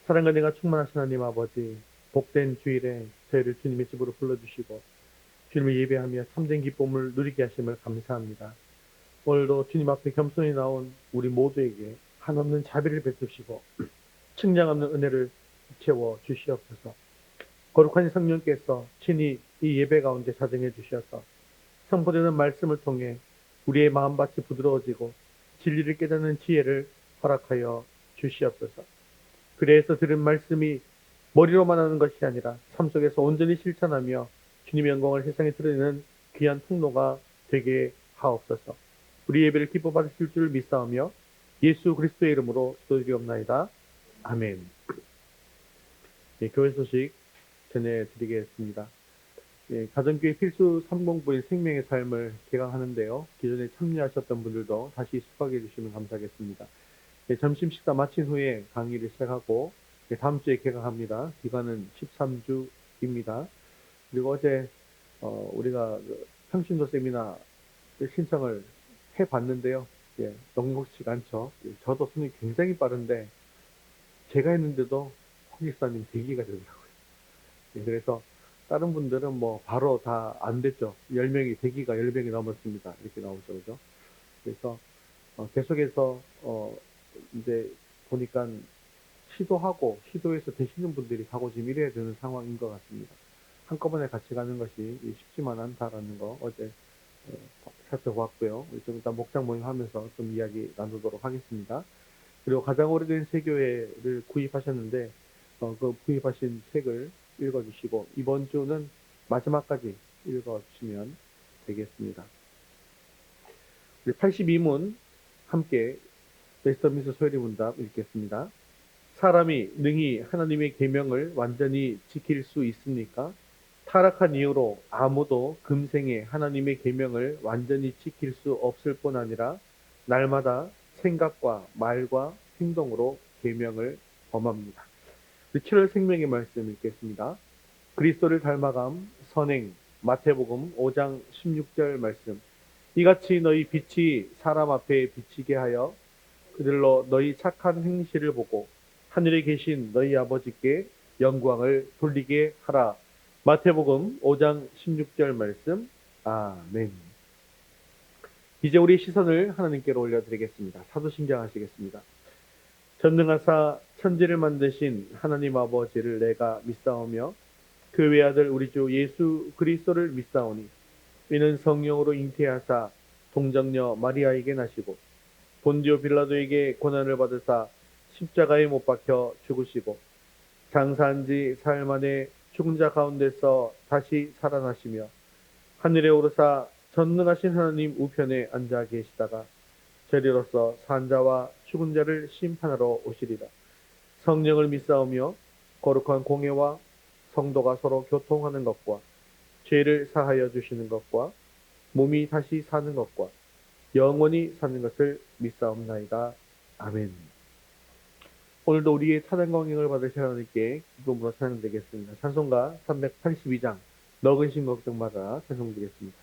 사랑과 은혜가 충만하신 하나님 아버지, 복된 주일에 저희를 주님의 집으로 불러주시고 주님을 예배하며 참된 기쁨을 누리게 하심을 감사합니다. 오늘도 주님 앞에 겸손히 나온 우리 모두에게 한없는 자비를 베푸시고 측량없는 은혜를 채워 주시옵소서. 거룩한 성령께서 친히 이 예배 가운데 자정해 주셔서 선포되는 말씀을 통해 우리의 마음밭이 부드러워지고 진리를 깨닫는 지혜를 허락하여 주시옵소서. 그래서 들은 말씀이 머리로만 하는 것이 아니라 삶 속에서 온전히 실천하며 주님의 영광을 세상에 드러내는 귀한 통로가 되게 하옵소서. 우리 예배를 기뻐 받으실 줄 믿사오며 예수 그리스도의 이름으로 기도드리옵나이다. 아멘. 교회 소식 전해드리겠습니다. 가정교회 필수 3공부인 생명의 삶을 개강하는데요. 기존에 참여하셨던 분들도 다시 숙박해 주시면 감사하겠습니다. 점심 식사 마친 후에 강의를 시작하고 다음 주에 개강합니다. 기간은 13주입니다. 그리고 어제 우리가 평신도 세미나 신청을 해봤는데요. 녹록지가 않죠. 저도 손이 굉장히 빠른데 제가 했는데도 홍 집사님 대기가 되더라고요. 그래서 다른 분들은 뭐 바로 다 안 됐죠. 10명이 대기가 10명이 넘었습니다. 이렇게 나오죠. 그죠? 그래서 계속해서 이제 보니까 시도해서 되시는 분들이 가고 지금 이래야 되는 상황인 것 같습니다. 한꺼번에 같이 가는 것이 쉽지만 않다라는 거 어제 살펴보았고요. 좀 일단 목장 모임 하면서 좀 이야기 나누도록 하겠습니다. 그리고 가장 오래된 세교회를 구입하셨는데 그 구입하신 책을 읽어주시고 이번 주는 마지막까지 읽어주시면 되겠습니다. 우리 82문 함께 웨스터민스터 소요리 문답 읽겠습니다. 사람이 능히 하나님의 계명을 완전히 지킬 수 있습니까? 타락한 이후로 아무도 금생에 하나님의 계명을 완전히 지킬 수 없을 뿐 아니라 날마다 생각과 말과 행동으로 계명을 범합니다. 7월 생명의 말씀 읽겠습니다. 그리스도를 닮아감 선행 마태복음 5장 16절 말씀. 이같이 너희 빛이 사람 앞에 비치게 하여 그들로 너희 착한 행실을 보고 하늘에 계신 너희 아버지께 영광을 돌리게 하라. 마태복음 5장 16절 말씀. 아멘. 이제 우리 시선을 하나님께로 올려드리겠습니다. 사도신경 하시겠습니다. 전능하사 천지를 만드신 하나님 아버지를 내가 믿사오며 그 외아들 우리 주 예수 그리스도를 믿사오니 이는 성령으로 잉태하사 동정녀 마리아에게 나시고 본디오 빌라도에게 고난을 받으사 십자가에 못 박혀 죽으시고 장사한 지 사흘 만에 죽은 자 가운데서 다시 살아나시며 하늘에 오르사 전능하신 하나님 우편에 앉아 계시다가 저리로서 산자와 죽은 자를 심판하러 오시리라. 성령을 믿사오며 거룩한 공예와 성도가 서로 교통하는 것과 죄를 사하여 주시는 것과 몸이 다시 사는 것과 영원히 사는 것을 믿사옵나이다. 아멘. 오늘도 우리의 찬양 광영을 받으실 하나님께 기쁨으로 찬양드리겠습니다. 찬송가 382장 너근신 걱정 마라 찬송드리겠습니다.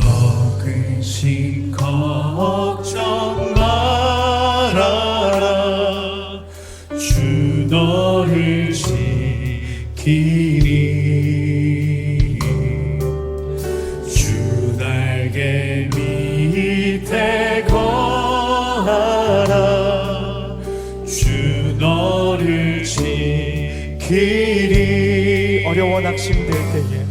너근신 걱정 말아라 주 너를 지키니 주 날개 밑에 거하라 주 너를 지키니 어려워 낙심될 때에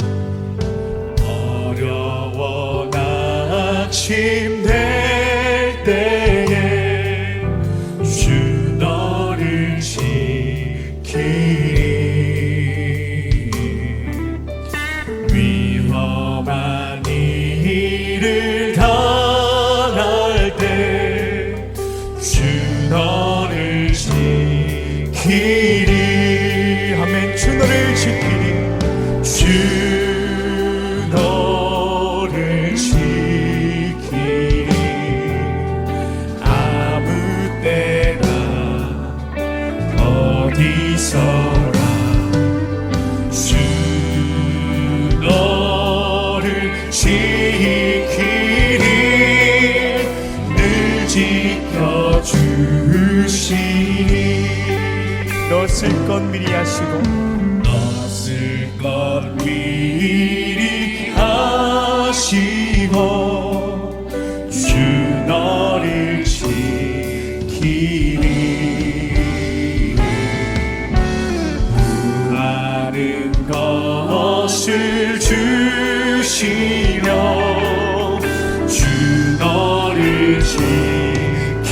낙심될 때에 주 너를 지키리 위험한 일을 당할 때 주 너를 지키리 아멘. 주 너를 지키리 주 너를 지키리 아무 때나 어디서나 주 너를 지키리 늘 지켜주시니 넣었을 것 미리 하시고 넣었을 것 미리 하시고 주 너를 지키리 많은 것을 주시며 주 너를 지키리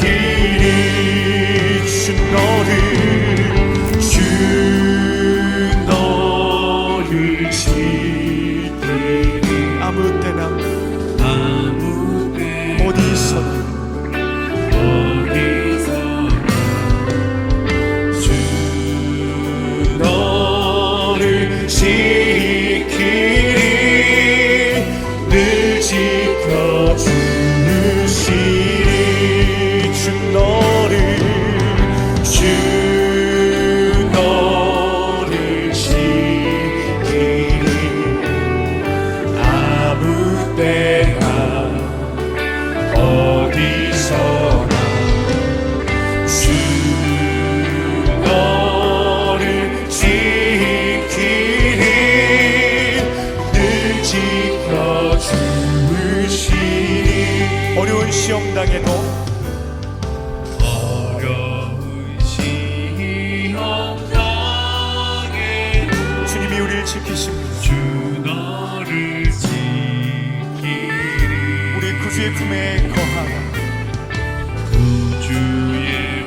주 너를 지키리 아무 때나 아무 때 어디서나 주 너를 지키리 늘 지켜주시리 주 너를 지키리 아무 때나 어디서나 주 너를 지키리 늘 지켜주시리 어려운 시험 당해도 어려운 시험 당해도 주님이 우리를 지키십니다. 주 너를 지키리 우리 구주의 품에 거하라. 구주의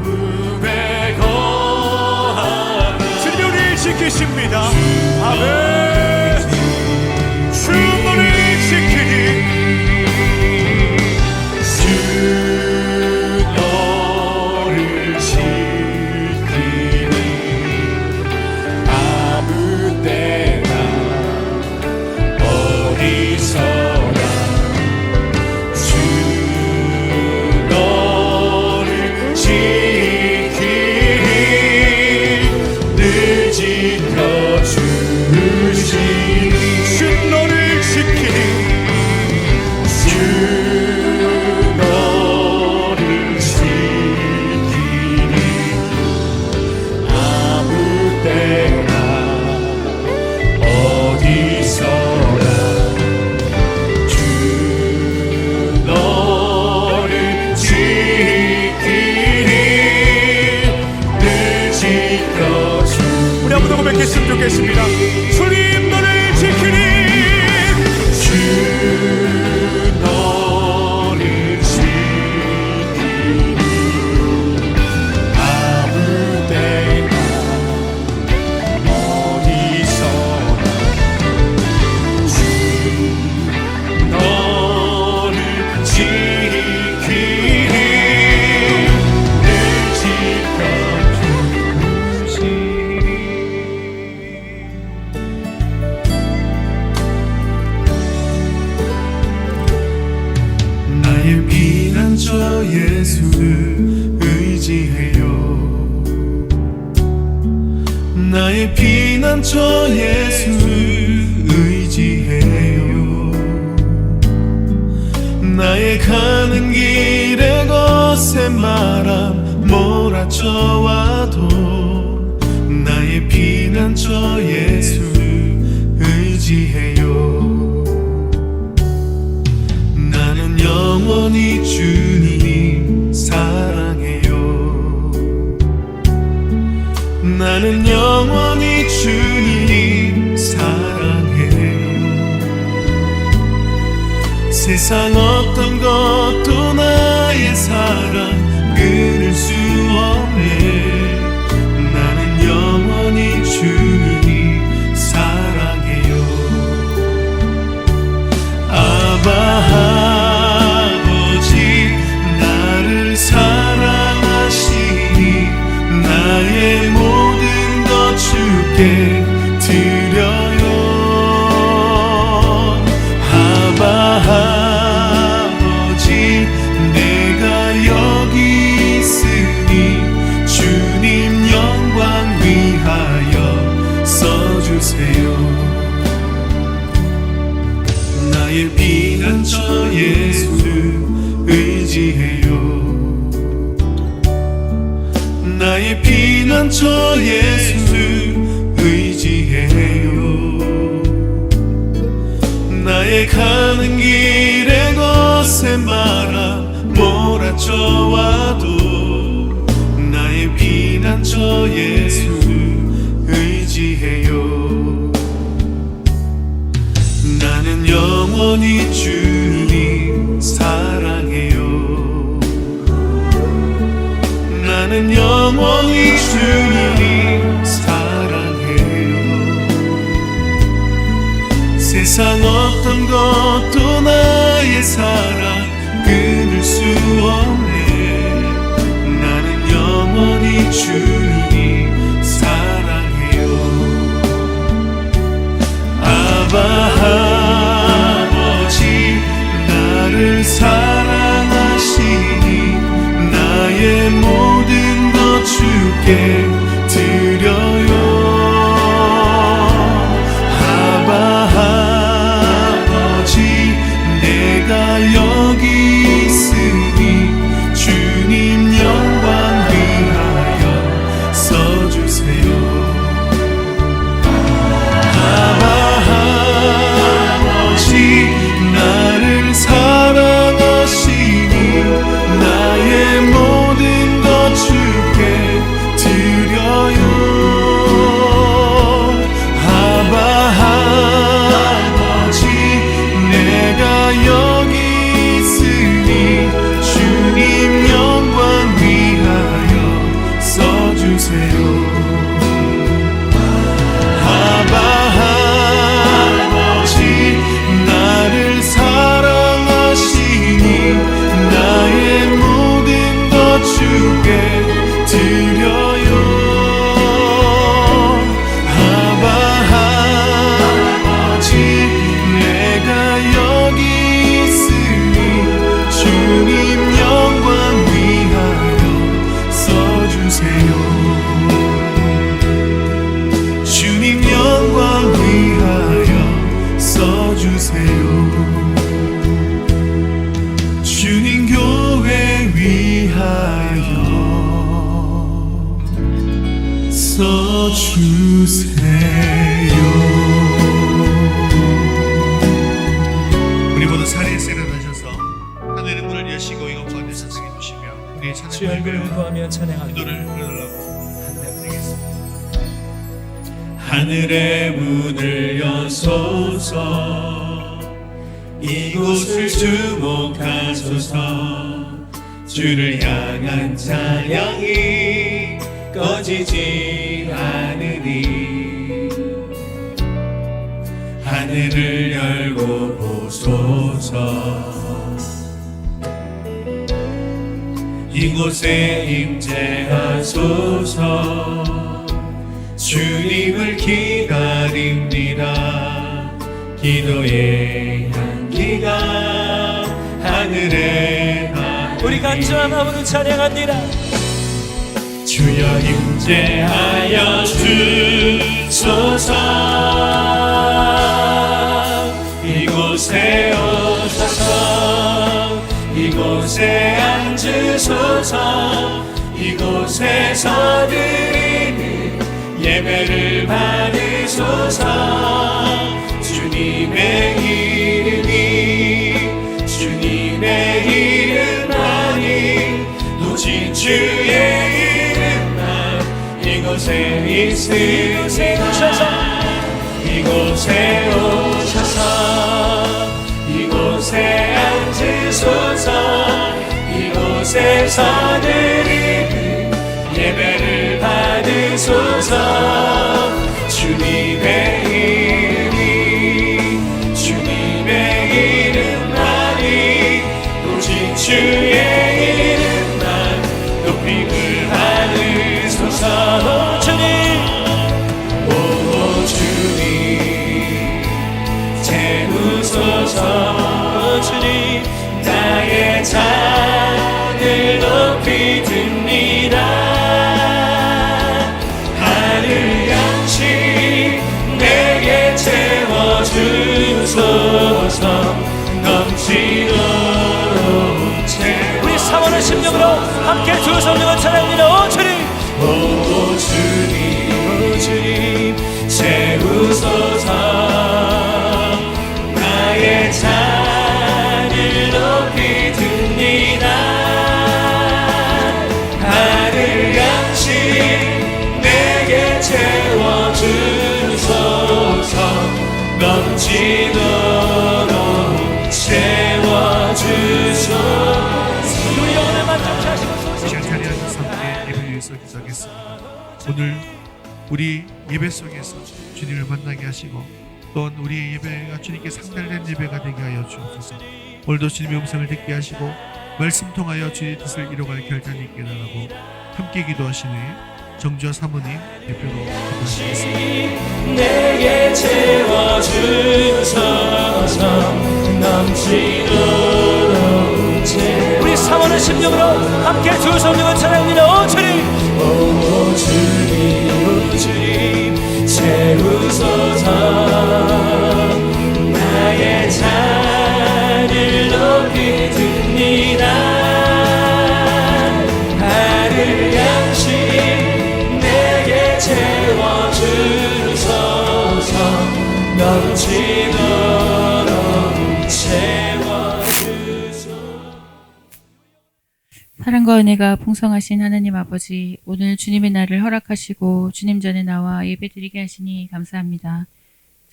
품에 거하라 주님이 우리를 지키십니다. 아멘. 주 너를 지키니 주 너를 지키니 아무 때나 어디서나 주 너를 지키리 늘 지켜주시니 주 너를 지키니 주 너를 지키니 아무 때나 어디서나 주 너를 지키리 늘 지켜주시니 우리 한번 더 고백했으면 좋겠습니다. 주님 너를 지키니 주 너를 지키니 아무 때나 어디서나 주 너를 지키니 늘 지켜주시니 나의 피난처 예수를 의지해요 나의 피난처 예수를 의지해요 나의 가는 길에 거센 바람 몰아쳐와도 나의 피난처 예수를 의지해요 나는 영원히 주님 사랑해요 나는 영원히 주님 사랑해요 세상 어떤 것도 나의 사랑 끊을 수 없네 나는 영원히 주님 사랑해요 아바 아버지 나를 사랑하시니 나의 모든 것 주께 드려요 아바 아버지 내가 여기 있으니 주님 영원히 나의 피난처 예수 의지해요. 나의 가는 길에 거센 바람 몰아쳐와도 나의 피난처 예수 의지해요. 나는 영원히 주님 사랑해요. 나는 영원히 주님 사랑해요. 세상 어떤 것도 나의 사랑 끊을 수 없네. 나는 영원히 주님 사랑해요. 아바 아버지 나를 사랑하시니 나의 모든 것 주께 드려요. 아바 아버지 내가 여기 있으니 주님 영광 위하여 써주세요. 아바 아버지 나를 사랑하시니 나의 모든 것 주께 드려요. 아바 아버지 내가 여기 있으니 주님 영광 위하여 써주세요. 아바 아버지 나를 사랑하시니 나의 모든 것 주께 드려요. 아바 아버지 내가 여기 있으니 주님 영광 위하여 써주세요. 주님 영광 위하여 써주세요. 주님 교회 위하여 써주세요. 우리 모두 자리에서 일어나셔서 하늘의 문을 여시고 이곳 가운데 선생해 주시며 우리의 찬양 주의 얼굴을 구하며 찬양합니다. 기도를 부르려고 한답드리겠습니다. 하늘의 문을 여소서 이곳을 주목하소서. 주를 향한 찬양이 꺼지지 않으니 하늘을 열고 보소서. 이곳에 임재하소서. 주님을 기다립니다. 기도의 향기가 하늘에 닿으니 우리 간절한 마음으로 찬양합니다. 주여 임재하여 주소서. 이곳에 오셔서 이곳에 앉으소서. 이곳에서 드리는 예배를 받으소서. 주님의 이름이 주님의 이름만이 오직 주의 이름만 이곳에 있으시소서. 이곳에 오셔서 이곳에 앉으소서. 이곳에서 드리는 예배를 받으소서. 주님의 이름이 주님의 이름만이 오직 주의 이름만 높임을 받으소서. 주님 오 주님 채우소서. 주님 나의 잔을 높이 듭니다. 하늘 양식 내게 채워주소서. 넘치도록 채워. 우리 사모는 심령으로 함께 두 성령을 찬양합니다. 오 주님 기도하겠습니다. 오늘 우리 예배 속에서 주님을 만나게 하시고 또한 우리의 예배가 주님께 상달된 예배가 되게 하여 주옵소서. 오늘도 주님의 음성을 듣게 하시고 말씀 통하여 주의 뜻을 이뤄갈 결단이 있게 달라고 함께 기도하시는 정주와 사모님 대표로 기도하시겠습니다. 내게 채워주소서 넘치도록 채워 우리 사모는 심령으로 함께 두 성령을 찬양합니다. 오 주님 오 주님 채우소서 나의 잔을 높이 듭니다. 하늘 양식 내게 채워주소서 넘치도록 채워주소서. 사랑과 은혜가 풍성하신 하나님 아버지, 오늘 주님의 날을 허락하시고 주님 전에 나와 예배드리게 하시니 감사합니다.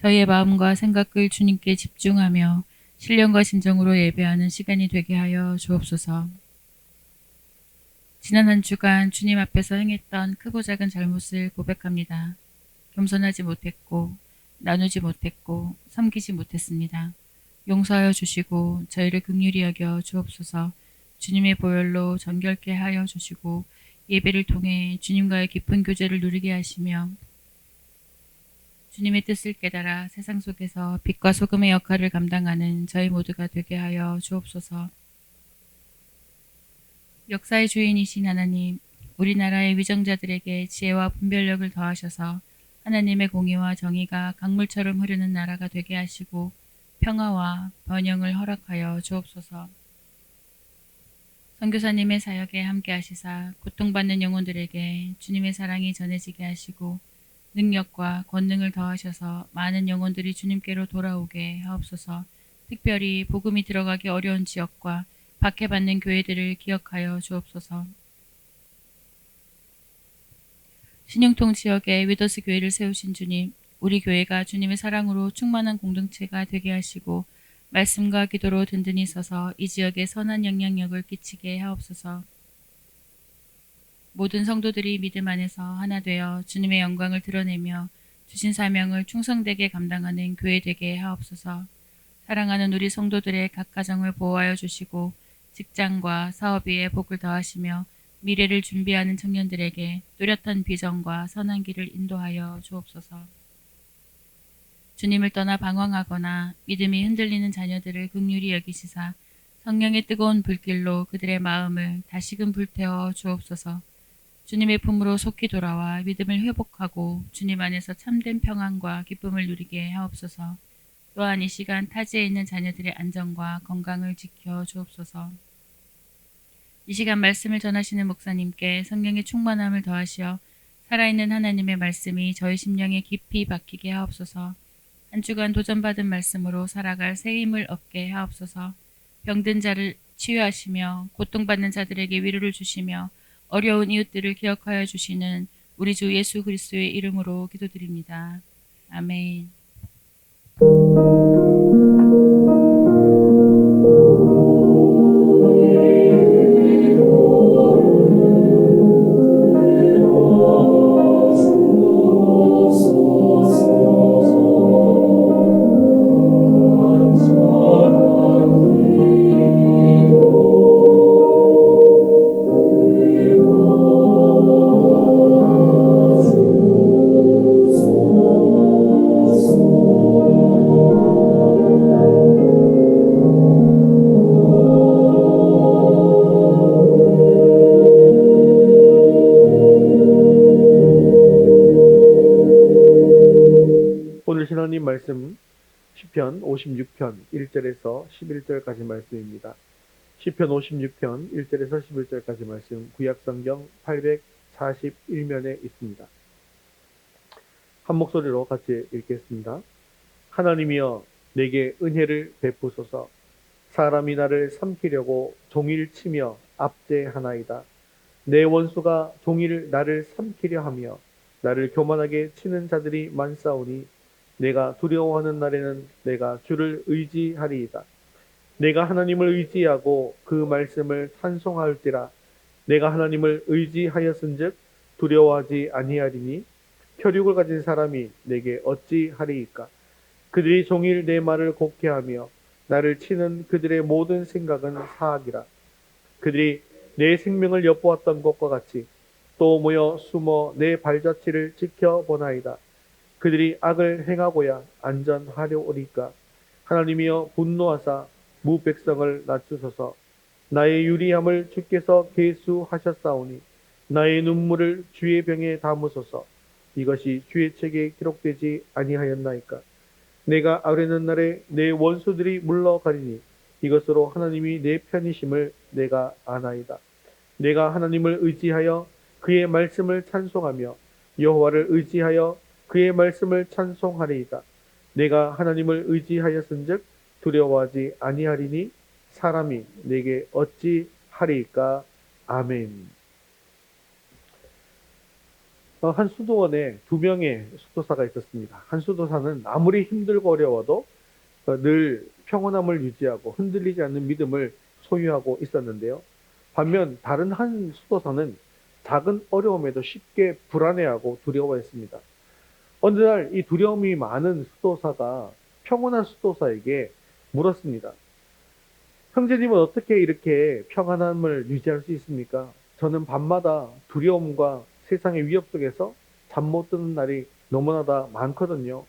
저희의 마음과 생각을 주님께 집중하며 신령과 진정으로 예배하는 시간이 되게 하여 주옵소서. 지난 한 주간 주님 앞에서 행했던 크고 작은 잘못을 고백합니다. 겸손하지 못했고 나누지 못했고 섬기지 못했습니다. 용서하여 주시고 저희를 긍휼히 여겨 주옵소서. 주님의 보혈로 정결케 하여 주시고 예배를 통해 주님과의 깊은 교제를 누리게 하시며 주님의 뜻을 깨달아 세상 속에서 빛과 소금의 역할을 감당하는 저희 모두가 되게 하여 주옵소서. 역사의 주인이신 하나님, 우리나라의 위정자들에게 지혜와 분별력을 더하셔서 하나님의 공의와 정의가 강물처럼 흐르는 나라가 되게 하시고 평화와 번영을 허락하여 주옵소서. 선교사님의 사역에 함께 하시사 고통받는 영혼들에게 주님의 사랑이 전해지게 하시고 능력과 권능을 더하셔서 많은 영혼들이 주님께로 돌아오게 하옵소서. 특별히 복음이 들어가기 어려운 지역과 박해받는 교회들을 기억하여 주옵소서. 신영통 지역에 위더스 교회를 세우신 주님, 우리 교회가 주님의 사랑으로 충만한 공동체가 되게 하시고 말씀과 기도로 든든히 서서 이 지역에 선한 영향력을 끼치게 하옵소서. 모든 성도들이 믿음 안에서 하나 되어 주님의 영광을 드러내며 주신 사명을 충성되게 감당하는 교회 되게 하옵소서. 사랑하는 우리 성도들의 각 가정을 보호하여 주시고 직장과 사업 위에 복을 더하시며 미래를 준비하는 청년들에게 뚜렷한 비전과 선한 길을 인도하여 주옵소서. 주님을 떠나 방황하거나 믿음이 흔들리는 자녀들을 긍휼히 여기시사 성령의 뜨거운 불길로 그들의 마음을 다시금 불태워 주옵소서. 주님의 품으로 속히 돌아와 믿음을 회복하고 주님 안에서 참된 평안과 기쁨을 누리게 하옵소서. 또한 이 시간 타지에 있는 자녀들의 안전과 건강을 지켜 주옵소서. 이 시간 말씀을 전하시는 목사님께 성령의 충만함을 더하시어 살아있는 하나님의 말씀이 저희 심령에 깊이 박히게 하옵소서. 한 주간 도전받은 말씀으로 살아갈 새 힘을 얻게 하옵소서. 병든 자를 치유하시며 고통받는 자들에게 위로를 주시며 어려운 이웃들을 기억하여 주시는 우리 주 예수 그리스도의 이름으로 기도드립니다. 아멘. 오늘 신앙님 말씀 시편 56편 1절에서 11절까지 말씀입니다. 시편 56편 1절에서 11절까지 말씀 구약성경 841면에 있습니다. 한 목소리로 같이 읽겠습니다. 하나님이여 내게 은혜를 베푸소서. 사람이 나를 삼키려고 종일 치며 압제하나이다. 내 원수가 종일 나를 삼키려 하며 나를 교만하게 치는 자들이 많사오니 내가 두려워하는 날에는 내가 주를 의지하리이다. 내가 하나님을 의지하고 그 말씀을 찬송할지라. 내가 하나님을 의지하였은즉 두려워하지 아니하리니 혈육을 가진 사람이 내게 어찌하리이까. 그들이 종일 내 말을 곡해하며 나를 치는 그들의 모든 생각은 사악이라. 그들이 내 생명을 엿보았던 것과 같이 또 모여 숨어 내 발자취를 지켜보나이다. 그들이 악을 행하고야 안전하려오리까. 하나님이여 분노하사 무백성을 낮추소서. 나의 유리함을 주께서 계수하셨사오니 나의 눈물을 주의 병에 담으소서. 이것이 주의 책에 기록되지 아니하였나이까. 내가 아뢰는 날에 내 원수들이 물러가리니 이것으로 하나님이 내 편이심을 내가 아나이다. 내가 하나님을 의지하여 그의 말씀을 찬송하며 여호와를 의지하여 그의 말씀을 찬송하리이다. 내가 하나님을 의지하였은즉 두려워하지 아니하리니 사람이 내게 어찌 하리이까. 아멘. 한 수도원에 2명의 수도사가 있었습니다. 한 수도사는 아무리 힘들고 어려워도 늘 평온함을 유지하고 흔들리지 않는 믿음을 소유하고 있었는데요. 반면 다른 한 수도사는 작은 어려움에도 쉽게 불안해하고 두려워했습니다. 어느 날 이 두려움이 많은 수도사가 평온한 수도사에게 물었습니다. 형제님은 어떻게 이렇게 평안함을 유지할 수 있습니까? 저는 밤마다 두려움과 세상의 위협 속에서 잠 못 드는 날이 너무나도 많거든요.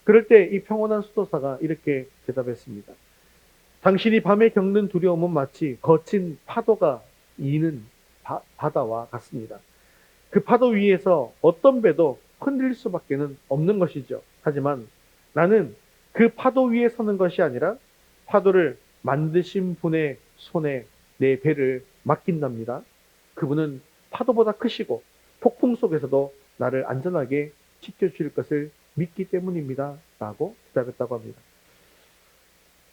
그럴 때 이 평온한 수도사가 이렇게 대답했습니다. 당신이 밤에 겪는 두려움은 마치 거친 파도가 이는 바다와 같습니다. 그 파도 위에서 어떤 배도 흔들릴 수밖에 없는 것이죠. 하지만 나는 그 파도 위에 서는 것이 아니라 파도를 만드신 분의 손에 내 배를 맡긴답니다. 그분은 파도보다 크시고 폭풍 속에서도 나를 안전하게 지켜주실 것을 믿기 때문입니다. 라고 대답했다고 합니다.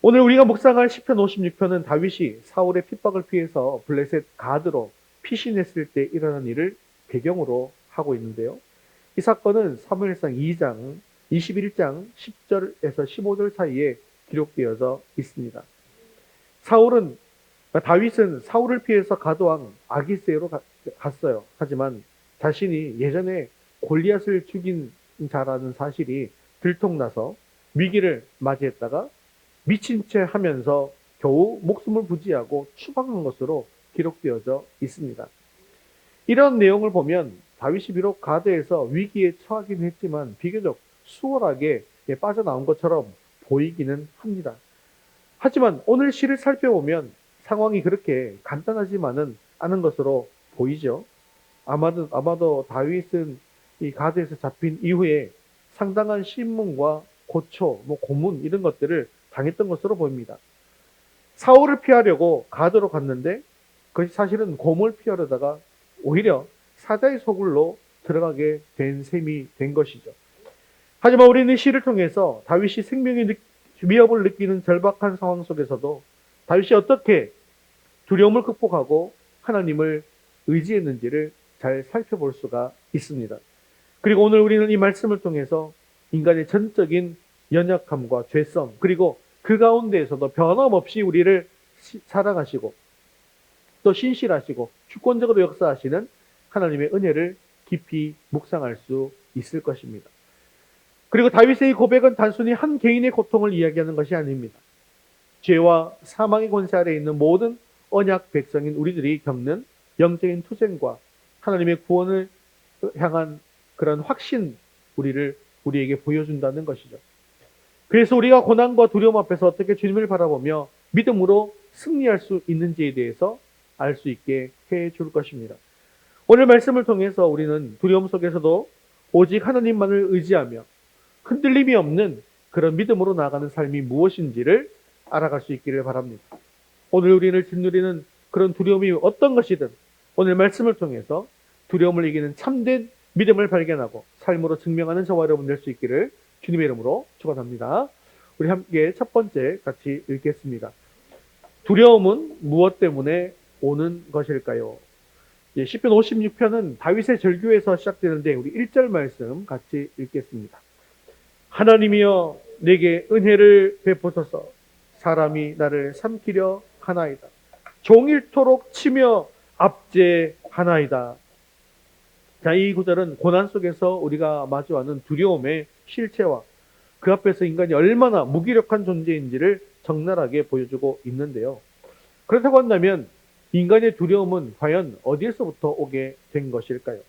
오늘 우리가 묵상할 시편 56편은 다윗이 사울의 핍박을 피해서 블레셋 가드로 피신했을 때 일어난 일을 배경으로 하고 있는데요. 이 사건은 사무엘상 2장 21장 10절에서 15절 사이에 기록되어져 있습니다. 다윗은 사울을 피해서 가드왕 아기스에로 갔어요. 하지만 자신이 예전에 골리앗을 죽인 자라는 사실이 들통나서 위기를 맞이했다가 미친 채 하면서 겨우 목숨을 부지하고 추방한 것으로 기록되어져 있습니다. 이런 내용을 보면 다윗이 비록 가드에서 위기에 처하긴 했지만 비교적 수월하게 빠져나온 것처럼 보이기는 합니다. 하지만 오늘 시를 살펴보면 상황이 그렇게 간단하지만은 않은 것으로 보이죠. 아마도 다윗은 이 가드에서 잡힌 이후에 상당한 신문과 고초, 고문 이런 것들을 당했던 것으로 보입니다. 사울을 피하려고 가드로 갔는데 그것이 사실은 곰을 피하려다가 오히려 사자의 소굴로 들어가게 된 셈이 된 것이죠. 하지만 우리는 시를 통해서 다윗이 생명의 위협을 느끼는 절박한 상황 속에서도 다윗이 어떻게 두려움을 극복하고 하나님을 의지했는지를 잘 살펴볼 수가 있습니다. 그리고 오늘 우리는 이 말씀을 통해서 인간의 전적인 연약함과 죄성, 그리고 그 가운데에서도 변함없이 우리를 사랑하시고 또 신실하시고 주권적으로 역사하시는 하나님의 은혜를 깊이 묵상할 수 있을 것입니다. 그리고 다윗의 이 고백은 단순히 한 개인의 고통을 이야기하는 것이 아닙니다. 죄와 사망의 권세 아래에 있는 모든 언약 백성인 우리들이 겪는 영적인 투쟁과 하나님의 구원을 향한 그런 확신 우리에게 보여준다는 것이죠. 그래서 우리가 고난과 두려움 앞에서 어떻게 주님을 바라보며 믿음으로 승리할 수 있는지에 대해서 알 수 있게 해줄 것입니다. 오늘 말씀을 통해서 우리는 두려움 속에서도 오직 하나님만을 의지하며 흔들림이 없는 그런 믿음으로 나아가는 삶이 무엇인지를 알아갈 수 있기를 바랍니다. 오늘 우리를 짓누리는 그런 두려움이 어떤 것이든 오늘 말씀을 통해서 두려움을 이기는 참된 믿음을 발견하고 삶으로 증명하는 저와 여러분 될 수 있기를 주님의 이름으로 축원합니다. 우리 함께 첫 번째 같이 읽겠습니다. 두려움은 무엇 때문에 오는 것일까요? 시편 56편은 다윗의 절규에서 시작되는데 우리 1절 말씀 같이 읽겠습니다. 하나님이여 내게 은혜를 베푸소서. 사람이 나를 삼키려 하나이다. 종일토록 치며 압제하나이다. 자, 이 구절은 고난 속에서 우리가 마주하는 두려움의 실체와 그 앞에서 인간이 얼마나 무기력한 존재인지를 적나라하게 보여주고 있는데요. 그렇다고 한다면 인간의 두려움은 과연 어디에서부터 오게 된 것일까요?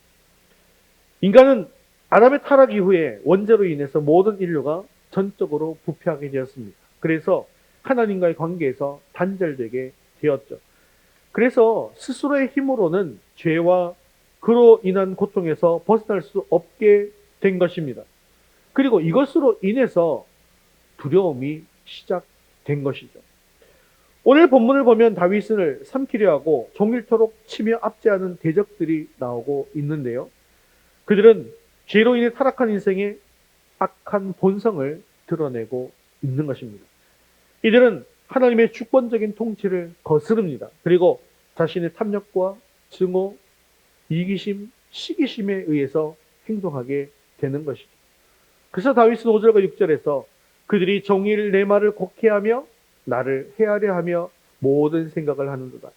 인간은 아담의 타락 이후에 원죄로 인해서 모든 인류가 전적으로 부패하게 되었습니다. 그래서 하나님과의 관계에서 단절되게 되었죠. 그래서 스스로의 힘으로는 죄와 그로 인한 고통에서 벗어날 수 없게 된 것입니다. 그리고 이것으로 인해서 두려움이 시작된 것이죠. 오늘 본문을 보면 다윗을 삼키려 하고 종일토록 치며 압제하는 대적들이 나오고 있는데요. 그들은 죄로 인해 타락한 인생의 악한 본성을 드러내고 있는 것입니다. 이들은 하나님의 주권적인 통치를 거스릅니다. 그리고 자신의 탐욕과 증오, 이기심, 시기심에 의해서 행동하게 되는 것이죠. 그래서 다윗은 5절과 6절에서 그들이 종일 내 말을 곡해하며 나를 헤아려 하며 모든 생각을 하는도다.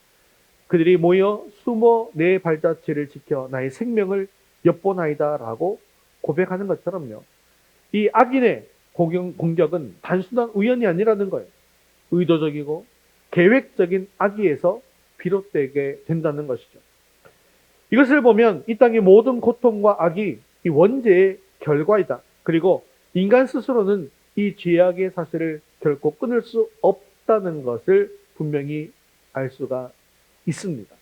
그들이 모여 숨어 내 발자취를 지켜 나의 생명을 엿보나이다 라고 고백하는 것처럼요. 이 악인의 공격은 단순한 우연이 아니라는 거예요. 의도적이고 계획적인 악의에서 비롯되게 된다는 것이죠. 이것을 보면 이 땅의 모든 고통과 악이 이 원죄의 결과이다. 그리고 인간 스스로는 이 죄악의 사슬을 결코 끊을 수 없다는 것을 분명히 알 수가 있습니다.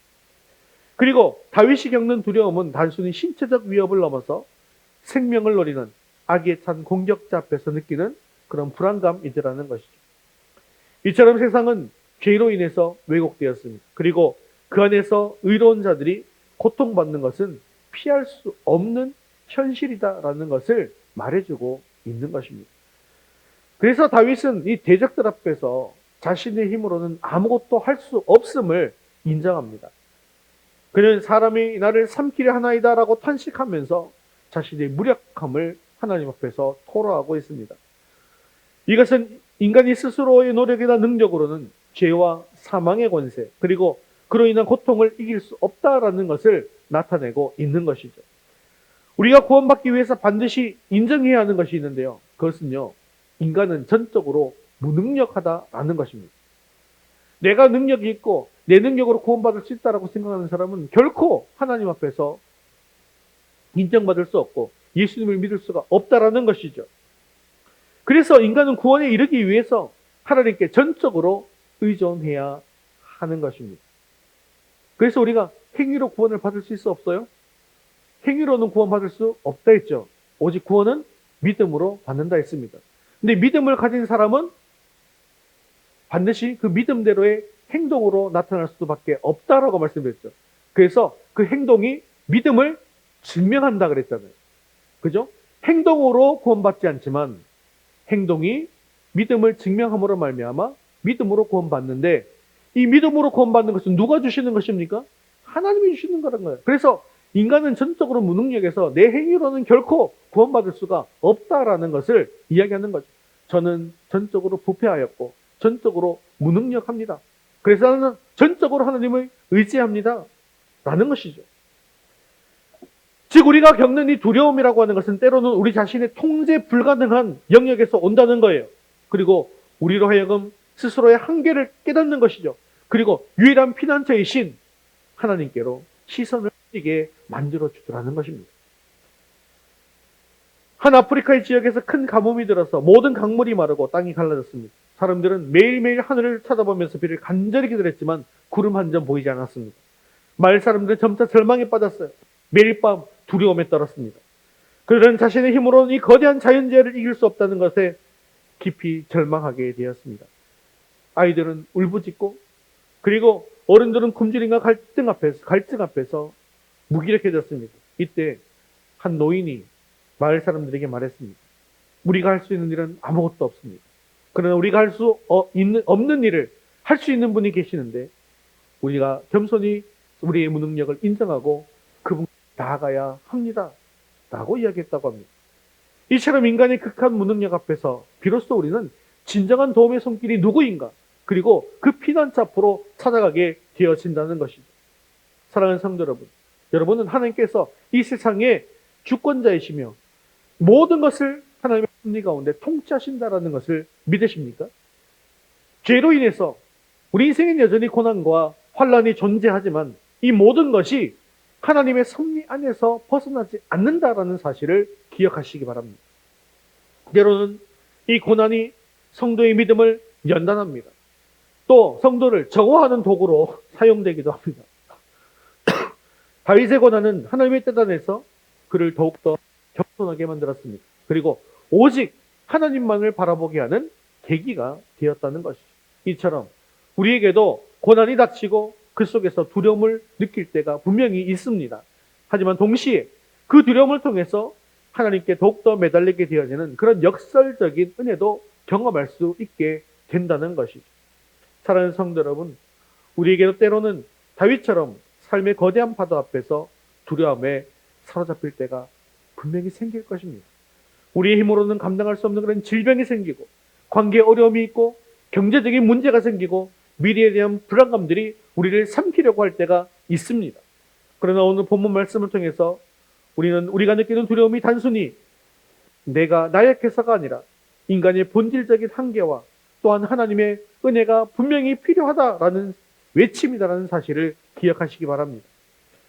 그리고 다윗이 겪는 두려움은 단순히 신체적 위협을 넘어서 생명을 노리는 악에 찬 공격자 앞에서 느끼는 그런 불안감이더라는 것이죠. 이처럼 세상은 죄로 인해서 왜곡되었습니다. 그리고 그 안에서 의로운 자들이 고통받는 것은 피할 수 없는 현실이다라는 것을 말해주고 있는 것입니다. 그래서 다윗은 이 대적들 앞에서 자신의 힘으로는 아무것도 할 수 없음을 인정합니다. 그는 사람이 나를 삼키려 하나이다 라고 탄식하면서 자신의 무력함을 하나님 앞에서 토로하고 있습니다. 이것은 인간이 스스로의 노력이나 능력으로는 죄와 사망의 권세, 그리고 그로 인한 고통을 이길 수 없다라는 것을 나타내고 있는 것이죠. 우리가 구원받기 위해서 반드시 인정해야 하는 것이 있는데요. 그것은요, 인간은 전적으로 무능력하다라는 것입니다. 내가 능력이 있고 내 능력으로 구원받을 수 있다라고 생각하는 사람은 결코 하나님 앞에서 인정받을 수 없고 예수님을 믿을 수가 없다라는 것이죠. 그래서 인간은 구원에 이르기 위해서 하나님께 전적으로 의존해야 하는 것입니다. 그래서 우리가 행위로 구원을 받을 수 있어 없어요? 행위로는 구원받을 수 없다 했죠. 오직 구원은 믿음으로 받는다 했습니다. 근데 믿음을 가진 사람은 반드시 그 믿음대로의 행동으로 나타날 수밖에 없다라고 말씀드렸죠. 그래서 그 행동이 믿음을 증명한다 그랬잖아요. 그죠? 행동으로 구원받지 않지만 행동이 믿음을 증명함으로 말미암아 믿음으로 구원받는데, 이 믿음으로 구원받는 것은 누가 주시는 것입니까? 하나님이 주시는 거란 거예요. 그래서 인간은 전적으로 무능력해서 내 행위로는 결코 구원받을 수가 없다라는 것을 이야기하는 거죠. 저는 전적으로 부패하였고 전적으로 무능력합니다. 그래서 나는 전적으로 하나님을 의지합니다 라는 것이죠. 즉 우리가 겪는 이 두려움이라고 하는 것은 때로는 우리 자신의 통제 불가능한 영역에서 온다는 거예요. 그리고 우리로 하여금 스스로의 한계를 깨닫는 것이죠. 그리고 유일한 피난처이신 하나님께로 시선을 찌게 만들어주더라는 것입니다. 한 아프리카의 지역에서 큰 가뭄이 들어서 모든 강물이 마르고 땅이 갈라졌습니다. 사람들은 매일매일 하늘을 쳐다보면서 비를 간절히 기다렸지만 구름 한 점 보이지 않았습니다. 마을 사람들은 점차 절망에 빠졌어요. 매일 밤 두려움에 떨었습니다. 그들은 자신의 힘으로는 이 거대한 자연재해를 이길 수 없다는 것에 깊이 절망하게 되었습니다. 아이들은 울부짖고, 그리고 어른들은 굶주림과 갈등 앞에서 무기력해졌습니다. 이때 한 노인이 마을 사람들에게 말했습니다. 우리가 할 수 있는 일은 아무것도 없습니다. 그러나 우리가 할 수 없는 일을 할 수 있는 분이 계시는데 우리가 겸손히 우리의 무능력을 인정하고 그분 나아가야 합니다 라고 이야기했다고 합니다. 이처럼 인간의 극한 무능력 앞에서 비로소 우리는 진정한 도움의 손길이 누구인가, 그리고 그 피난처 앞으로 찾아가게 되어진다는 것이죠. 사랑하는 성도 여러분, 여러분은 하나님께서 이 세상의 주권자이시며 모든 것을 하나님의 섭리 가운데 통치하신다라는 것을 믿으십니까? 죄로 인해서 우리 인생엔 여전히 고난과 환란이 존재하지만 이 모든 것이 하나님의 섭리 안에서 벗어나지 않는다라는 사실을 기억하시기 바랍니다. 때로는 이 고난이 성도의 믿음을 연단합니다. 또 성도를 정화하는 도구로 사용되기도 합니다. 다윗의 고난은 하나님의 뜻 안에서 그를 더욱더 겸손하게 만들었습니다. 그리고 오직 하나님만을 바라보게 하는 계기가 되었다는 것이죠. 이처럼 우리에게도 고난이 닥치고 그 속에서 두려움을 느낄 때가 분명히 있습니다. 하지만 동시에 그 두려움을 통해서 하나님께 더욱더 매달리게 되어지는 그런 역설적인 은혜도 경험할 수 있게 된다는 것이죠. 사랑하는 성도 여러분, 우리에게도 때로는 다윗처럼 삶의 거대한 파도 앞에서 두려움에 사로잡힐 때가 분명히 생길 것입니다. 우리의 힘으로는 감당할 수 없는 그런 질병이 생기고 관계에 어려움이 있고 경제적인 문제가 생기고 미래에 대한 불안감들이 우리를 삼키려고 할 때가 있습니다. 그러나 오늘 본문 말씀을 통해서 우리가 느끼는 두려움이 단순히 내가 나약해서가 아니라 인간의 본질적인 한계와 또한 하나님의 은혜가 분명히 필요하다라는 외침이다라는 사실을 기억하시기 바랍니다.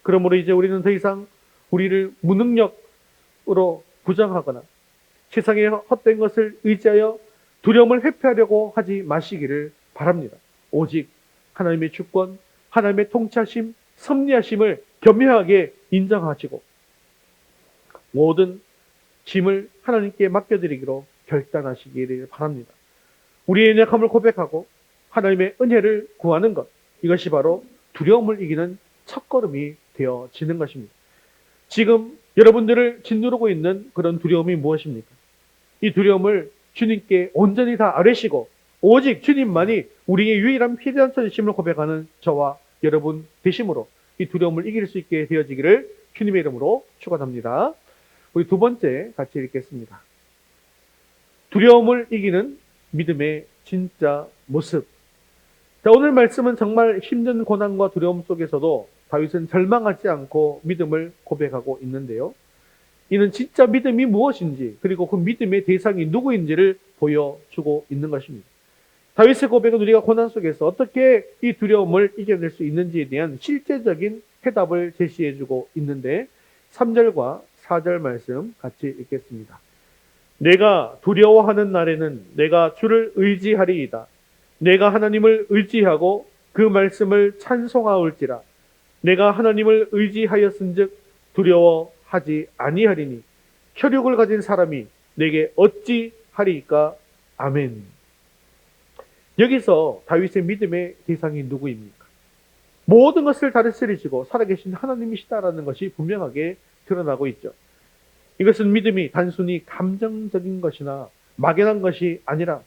그러므로 이제 우리는 더 이상 우리를 무능력으로 부정하거나 세상의 헛된 것을 의지하여 두려움을 회피하려고 하지 마시기를 바랍니다. 오직 하나님의 주권, 하나님의 통치하심, 섭리하심을 겸허하게 인정하시고 모든 짐을 하나님께 맡겨드리기로 결단하시기를 바랍니다. 우리의 연약함을 고백하고 하나님의 은혜를 구하는 것, 이것이 바로 두려움을 이기는 첫걸음이 되어지는 것입니다. 지금 여러분들을 짓누르고 있는 그런 두려움이 무엇입니까? 이 두려움을 주님께 온전히 다 아뢰시고 오직 주님만이 우리의 유일한 피대한 천심을 고백하는 저와 여러분 되심으로 이 두려움을 이길 수 있게 되어지기를 주님의 이름으로 축원합니다. 우리 두 번째 같이 읽겠습니다. 두려움을 이기는 믿음의 진짜 모습. 자, 오늘 말씀은 정말 힘든 고난과 두려움 속에서도 다윗은 절망하지 않고 믿음을 고백하고 있는데요. 이는 진짜 믿음이 무엇인지 그리고 그 믿음의 대상이 누구인지를 보여주고 있는 것입니다. 다윗의 고백은 우리가 고난 속에서 어떻게 이 두려움을 이겨낼 수 있는지에 대한 실제적인 해답을 제시해주고 있는데 3절과 4절 말씀 같이 읽겠습니다. 내가 두려워하는 날에는 내가 주를 의지하리이다. 내가 하나님을 의지하고 그 말씀을 찬송하올지라. 내가 하나님을 의지하였은즉 두려워하지 아니하리니 혈육을 가진 사람이 내게 어찌 하리이까. 아멘. 여기서 다윗의 믿음의 대상이 누구입니까? 모든 것을 다스리시고 살아계신 하나님이시다라는 것이 분명하게 드러나고 있죠. 이것은 믿음이 단순히 감정적인 것이나 막연한 것이 아니라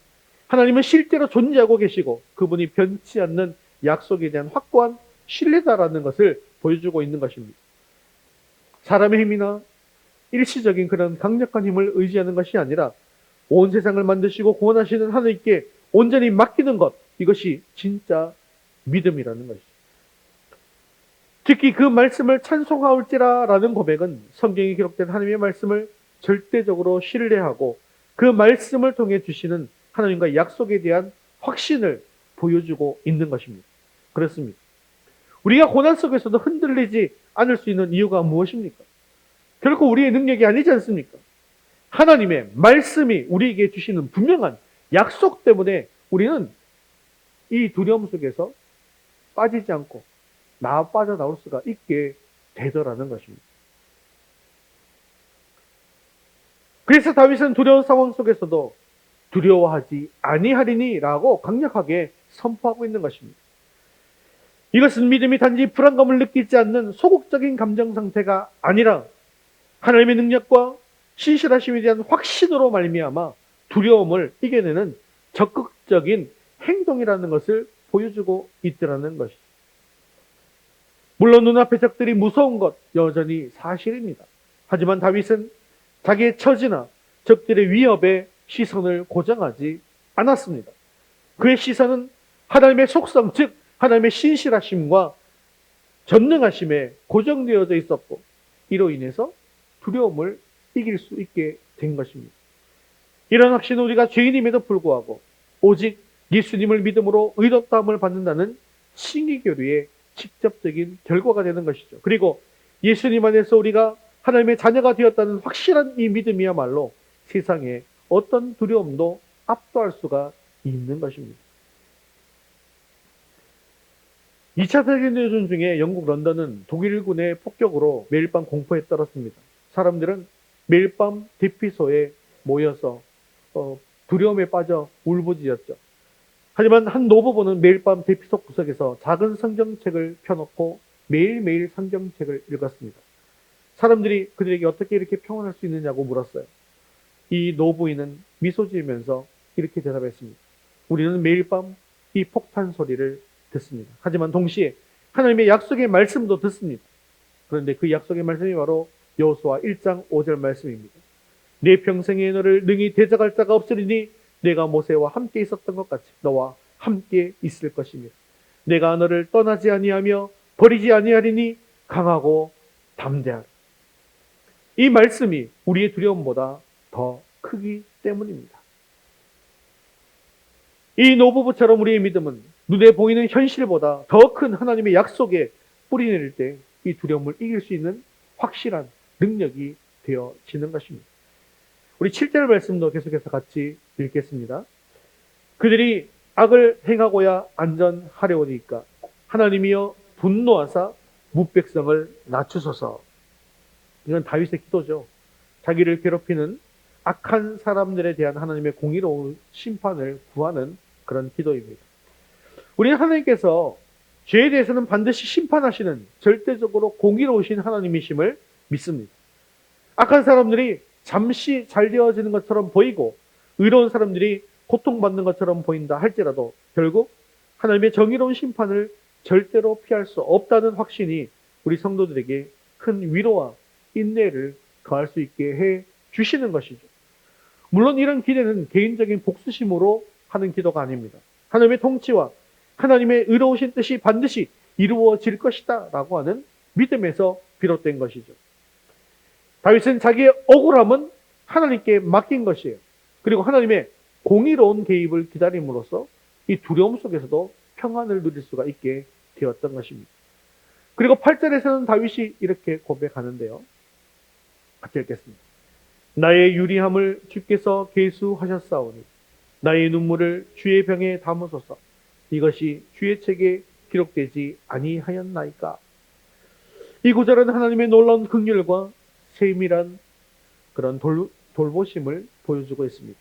하나님은 실제로 존재하고 계시고 그분이 변치 않는 약속에 대한 확고한 신뢰다라는 것을 보여주고 있는 것입니다. 사람의 힘이나 일시적인 그런 강력한 힘을 의지하는 것이 아니라 온 세상을 만드시고 구원하시는 하나님께 온전히 맡기는 것, 이것이 진짜 믿음이라는 것이죠. 특히 그 말씀을 찬송하올지라라는 고백은 성경에 기록된 하나님의 말씀을 절대적으로 신뢰하고 그 말씀을 통해 주시는 하나님과의 약속에 대한 확신을 보여주고 있는 것입니다. 그렇습니다. 우리가 고난 속에서도 흔들리지 않을 수 있는 이유가 무엇입니까? 결코 우리의 능력이 아니지 않습니까? 하나님의 말씀이 우리에게 주시는 분명한 약속 때문에 우리는 이 두려움 속에서 빠지지 않고 빠져나올 수가 있게 되더라는 것입니다. 그래서 다윗은 두려운 상황 속에서도 두려워하지 아니하리니라고 강력하게 선포하고 있는 것입니다. 이것은 믿음이 단지 불안감을 느끼지 않는 소극적인 감정 상태가 아니라 하나님의 능력과 신실하심에 대한 확신으로 말미암아 두려움을 이겨내는 적극적인 행동이라는 것을 보여주고 있더라는 것이죠. 물론 눈앞의 적들이 무서운 것 여전히 사실입니다. 하지만 다윗은 자기의 처지나 적들의 위협에 시선을 고정하지 않았습니다. 그의 시선은 하나님의 속성, 즉 하나님의 신실하심과 전능하심에 고정되어져 있었고 이로 인해서 두려움을 이길 수 있게 된 것입니다. 이런 확신은 우리가 죄인임에도 불구하고 오직 예수님을 믿음으로 의롭다함을 받는다는 칭의교류의 직접적인 결과가 되는 것이죠. 그리고 예수님 안에서 우리가 하나님의 자녀가 되었다는 확실한 이 믿음이야말로 세상에 어떤 두려움도 압도할 수가 있는 것입니다. 2차 세계대전 중에 영국 런던은 독일군의 폭격으로 매일 밤 공포에 떨었습니다. 사람들은 매일 밤 대피소에 모여서 두려움에 빠져 울부짖었죠. 하지만 한 노부부는 매일 밤 대피소 구석에서 작은 성경책을 펴놓고 매일매일 성경책을 읽었습니다. 사람들이 그들에게 어떻게 이렇게 평안할 수 있느냐고 물었어요. 이 노부인은 미소 지으면서 이렇게 대답했습니다. 우리는 매일 밤 이 폭탄 소리를 듣습니다. 하지만 동시에 하나님의 약속의 말씀도 듣습니다. 그런데 그 약속의 말씀이 바로 여호수아 1장 5절 말씀입니다. 내 평생에 너를 능히 대적할 자가 없으리니 내가 모세와 함께 있었던 것 같이 너와 함께 있을 것입니다. 내가 너를 떠나지 아니하며 버리지 아니하리니 강하고 담대하라. 이 말씀이 우리의 두려움보다 더 크기 때문입니다. 이 노부부처럼 우리의 믿음은 눈에 보이는 현실보다 더 큰 하나님의 약속에 뿌리 내릴 때 이 두려움을 이길 수 있는 확실한 능력이 되어지는 것입니다. 우리 7절 말씀도 계속해서 같이 읽겠습니다. 그들이 악을 행하고야 안전하려니까 하나님이여 분노하사 무백성을 낮추소서. 이건 다윗의 기도죠. 자기를 괴롭히는 악한 사람들에 대한 하나님의 공의로운 심판을 구하는 그런 기도입니다. 우리는 하나님께서 죄에 대해서는 반드시 심판하시는 절대적으로 공의로우신 하나님이심을 믿습니다. 악한 사람들이 잠시 잘 되어지는 것처럼 보이고 의로운 사람들이 고통받는 것처럼 보인다 할지라도 결국 하나님의 정의로운 심판을 절대로 피할 수 없다는 확신이 우리 성도들에게 큰 위로와 인내를 더할 수 있게 해 주시는 것이죠. 물론 이런 기대는 개인적인 복수심으로 하는 기도가 아닙니다. 하나님의 통치와 하나님의 의로우신 뜻이 반드시 이루어질 것이다 라고 하는 믿음에서 비롯된 것이죠. 다윗은 자기의 억울함은 하나님께 맡긴 것이에요. 그리고 하나님의 공의로운 개입을 기다림으로써 이 두려움 속에서도 평안을 누릴 수가 있게 되었던 것입니다. 그리고 8절에서는 다윗이 이렇게 고백하는데요. 같이 읽겠습니다. 나의 유리함을 주께서 계수하셨사오니 나의 눈물을 주의 병에 담으소서. 이것이 주의 책에 기록되지 아니하였나이까. 이 구절은 하나님의 놀라운 긍휼과 세밀한 그런 돌보심을 보여주고 있습니다.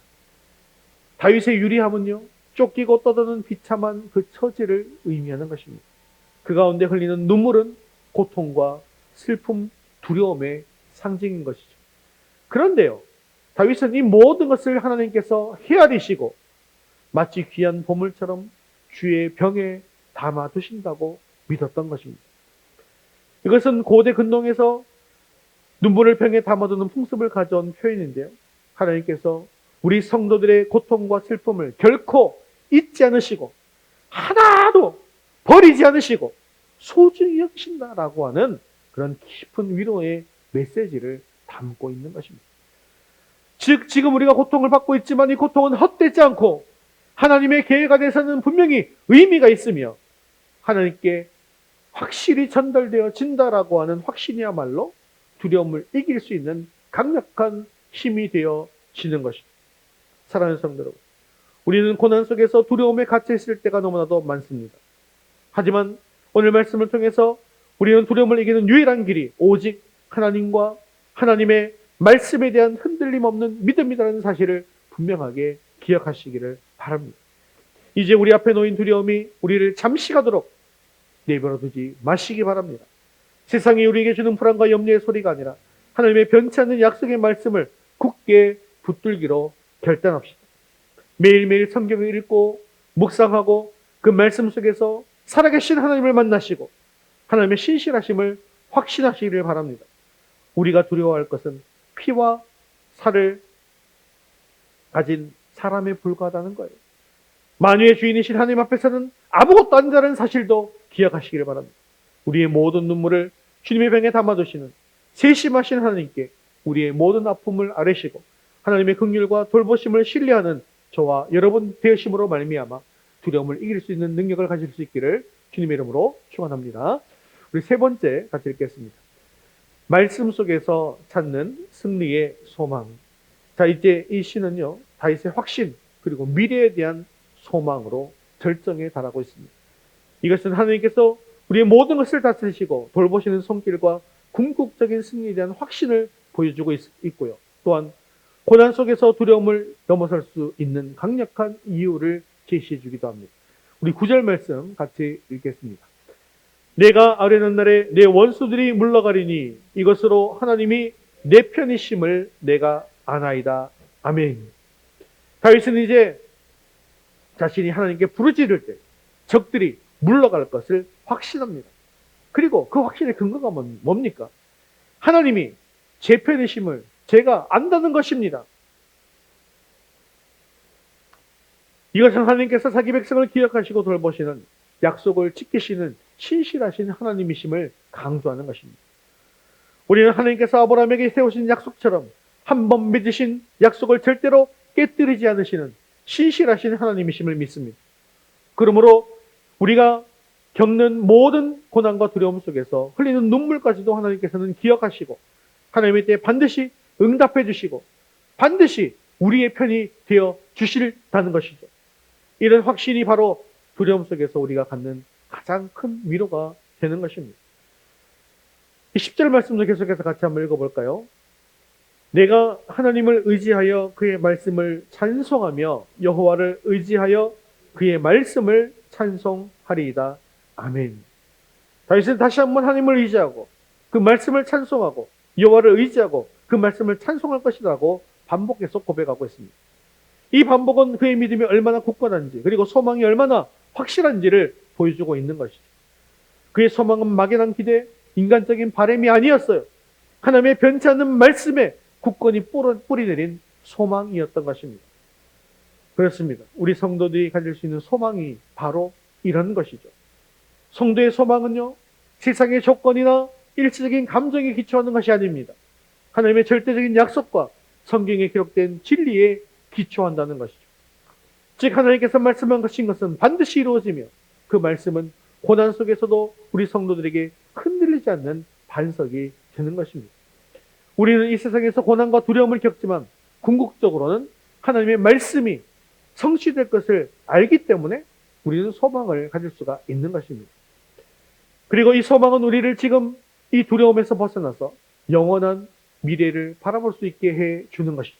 다윗의 유리함은요, 쫓기고 떠드는 비참한 그 처지를 의미하는 것입니다. 그 가운데 흘리는 눈물은 고통과 슬픔, 두려움의 상징인 것이죠. 그런데요, 다윗은 이 모든 것을 하나님께서 헤아리시고 마치 귀한 보물처럼 주의 병에 담아두신다고 믿었던 것입니다. 이것은 고대 근동에서 눈물을 병에 담아두는 풍습을 가져온 표현인데요. 하나님께서 우리 성도들의 고통과 슬픔을 결코 잊지 않으시고 하나도 버리지 않으시고 소중히 여기신다라고 하는 그런 깊은 위로의 메시지를 담고 있는 것입니다. 즉 지금 우리가 고통을 받고 있지만 이 고통은 헛되지 않고 하나님의 계획 안에서는 분명히 의미가 있으며 하나님께 확실히 전달되어진다라고 하는 확신이야말로 두려움을 이길 수 있는 강력한 힘이 되어지는 것입니다. 사랑하는 성도 여러분, 우리는 고난 속에서 두려움에 갇혀 있을 때가 너무나도 많습니다. 하지만 오늘 말씀을 통해서 우리는 두려움을 이기는 유일한 길이 오직 하나님과 하나님의 말씀에 대한 흔들림 없는 믿음이라는 사실을 분명하게 기억하시기를 바랍니다. 이제 우리 앞에 놓인 두려움이 우리를 잠시 가도록 내버려 두지 마시기 바랍니다. 세상이 우리에게 주는 불안과 염려의 소리가 아니라 하나님의 변치 않는 약속의 말씀을 굳게 붙들기로 결단합시다. 매일매일 성경을 읽고 묵상하고 그 말씀 속에서 살아계신 하나님을 만나시고 하나님의 신실하심을 확신하시기를 바랍니다. 우리가 두려워할 것은 피와 살을 가진 사람에 불과하다는 거예요. 만유의 주인이신 하나님 앞에서는 아무것도 아니라는 사실도 기억하시기를 바랍니다. 우리의 모든 눈물을 주님의 병에 담아두시는 세심하신 하나님께 우리의 모든 아픔을 아뢰시고 하나님의 긍휼과 돌보심을 신뢰하는 저와 여러분 되심으로 말미암아 두려움을 이길 수 있는 능력을 가질 수 있기를 주님의 이름으로 축원합니다. 우리 세 번째 같이 읽겠습니다. 말씀 속에서 찾는 승리의 소망. 자, 이제 이 시는요, 다윗의 확신 그리고 미래에 대한 소망으로 절정에 달하고 있습니다. 이것은 하나님께서 우리의 모든 것을 다스리시고 돌보시는 손길과 궁극적인 승리에 대한 확신을 보여주고 있고요. 또한 고난 속에서 두려움을 넘어설 수 있는 강력한 이유를 제시해 주기도 합니다. 우리 9절 말씀 같이 읽겠습니다. 내가 아뢰는 날에 내 원수들이 물러가리니 이것으로 하나님이 내 편이심을 내가 아나이다. 아멘. 다윗은 이제 자신이 하나님께 부르짖을 때 적들이 물러갈 것을 확신합니다. 그리고 그 확신의 근거가 뭡니까? 하나님이 제 편이심을 제가 안다는 것입니다. 이것은 하나님께서 자기 백성을 기억하시고 돌보시는 약속을 지키시는 신실하신 하나님이심을 강조하는 것입니다. 우리는 하나님께서 아브라함에게 세우신 약속처럼 한 번 맺으신 약속을 절대로 깨뜨리지 않으시는 신실하신 하나님이심을 믿습니다. 그러므로 우리가 겪는 모든 고난과 두려움 속에서 흘리는 눈물까지도 하나님께서는 기억하시고 하나님의 때에 반드시 응답해 주시고 반드시 우리의 편이 되어 주실다는 것이죠. 이런 확신이 바로 두려움 속에서 우리가 갖는 가장 큰 위로가 되는 것입니다. 이 10절 말씀도 계속해서 같이 한번 읽어볼까요? 내가 하나님을 의지하여 그의 말씀을 찬송하며 여호와를 의지하여 그의 말씀을 찬송하리이다. 아멘. 다윗은 다시 한번 하나님을 의지하고 그 말씀을 찬송하고 여호와를 의지하고 그 말씀을 찬송할 것이라고 반복해서 고백하고 있습니다. 이 반복은 그의 믿음이 얼마나 굳건한지 그리고 소망이 얼마나 확실한지를 보여주고 있는 것이죠. 그의 소망은 막연한 기대, 인간적인 바람이 아니었어요. 하나님의 변치 않는 말씀에 굳건히 뿌리내린 소망이었던 것입니다. 그렇습니다. 우리 성도들이 가질 수 있는 소망이 바로 이런 것이죠. 성도의 소망은요, 세상의 조건이나 일시적인 감정에 기초하는 것이 아닙니다. 하나님의 절대적인 약속과 성경에 기록된 진리에 기초한다는 것이죠. 즉 하나님께서 말씀하신 것은 반드시 이루어지며 그 말씀은 고난 속에서도 우리 성도들에게 흔들리지 않는 반석이 되는 것입니다. 우리는 이 세상에서 고난과 두려움을 겪지만 궁극적으로는 하나님의 말씀이 성취될 것을 알기 때문에 우리는 소망을 가질 수가 있는 것입니다. 그리고 이 소망은 우리를 지금 이 두려움에서 벗어나서 영원한 미래를 바라볼 수 있게 해주는 것이죠.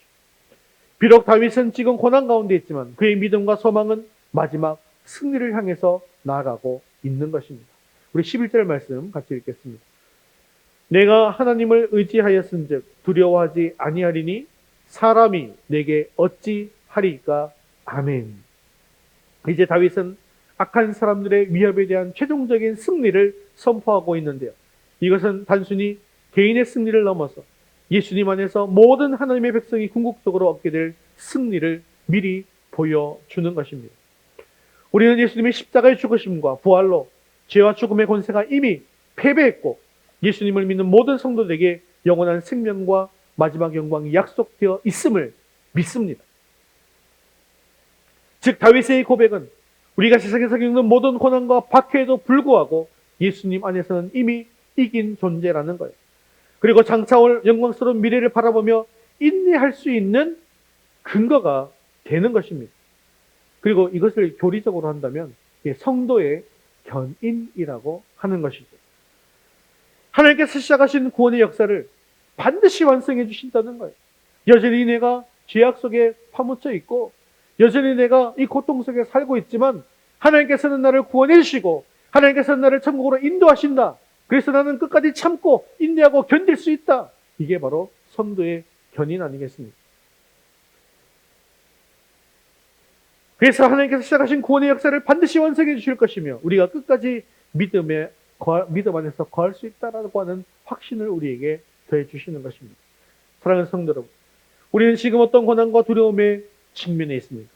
비록 다윗은 지금 고난 가운데 있지만 그의 믿음과 소망은 마지막 승리를 향해서 나아가고 있는 것입니다. 우리 11절 말씀 같이 읽겠습니다. 내가 하나님을 의지하였은즉 두려워하지 아니하리니 사람이 내게 어찌 하리까. 아멘. 이제 다윗은 악한 사람들의 위협에 대한 최종적인 승리를 선포하고 있는데요. 이것은 단순히 개인의 승리를 넘어서 예수님 안에서 모든 하나님의 백성이 궁극적으로 얻게 될 승리를 미리 보여주는 것입니다. 우리는 예수님의 십자가의 죽으심과 부활로 죄와 죽음의 권세가 이미 패배했고 예수님을 믿는 모든 성도들에게 영원한 생명과 마지막 영광이 약속되어 있음을 믿습니다. 즉 다윗의 고백은 우리가 세상에서 겪는 모든 고난과 박해에도 불구하고 예수님 안에서는 이미 이긴 존재라는 거예요. 그리고 장차 올 영광스러운 미래를 바라보며 인내할 수 있는 근거가 되는 것입니다. 그리고 이것을 교리적으로 한다면 성도의 견인이라고 하는 것이죠. 하나님께서 시작하신 구원의 역사를 반드시 완성해 주신다는 거예요. 여전히 내가 죄악 속에 파묻혀 있고 여전히 내가 이 고통 속에 살고 있지만 하나님께서는 나를 구원해 주시고 하나님께서는 나를 천국으로 인도하신다. 그래서 나는 끝까지 참고 인내하고 견딜 수 있다. 이게 바로 성도의 견인 아니겠습니까? 그래서 하나님께서 시작하신 구원의 역사를 반드시 완성해 주실 것이며 우리가 끝까지 믿음 안에서 거할 수 있다라고 하는 확신을 우리에게 더해 주시는 것입니다. 사랑하는 성도 여러분, 우리는 지금 어떤 고난과 두려움에 직면해 있습니다.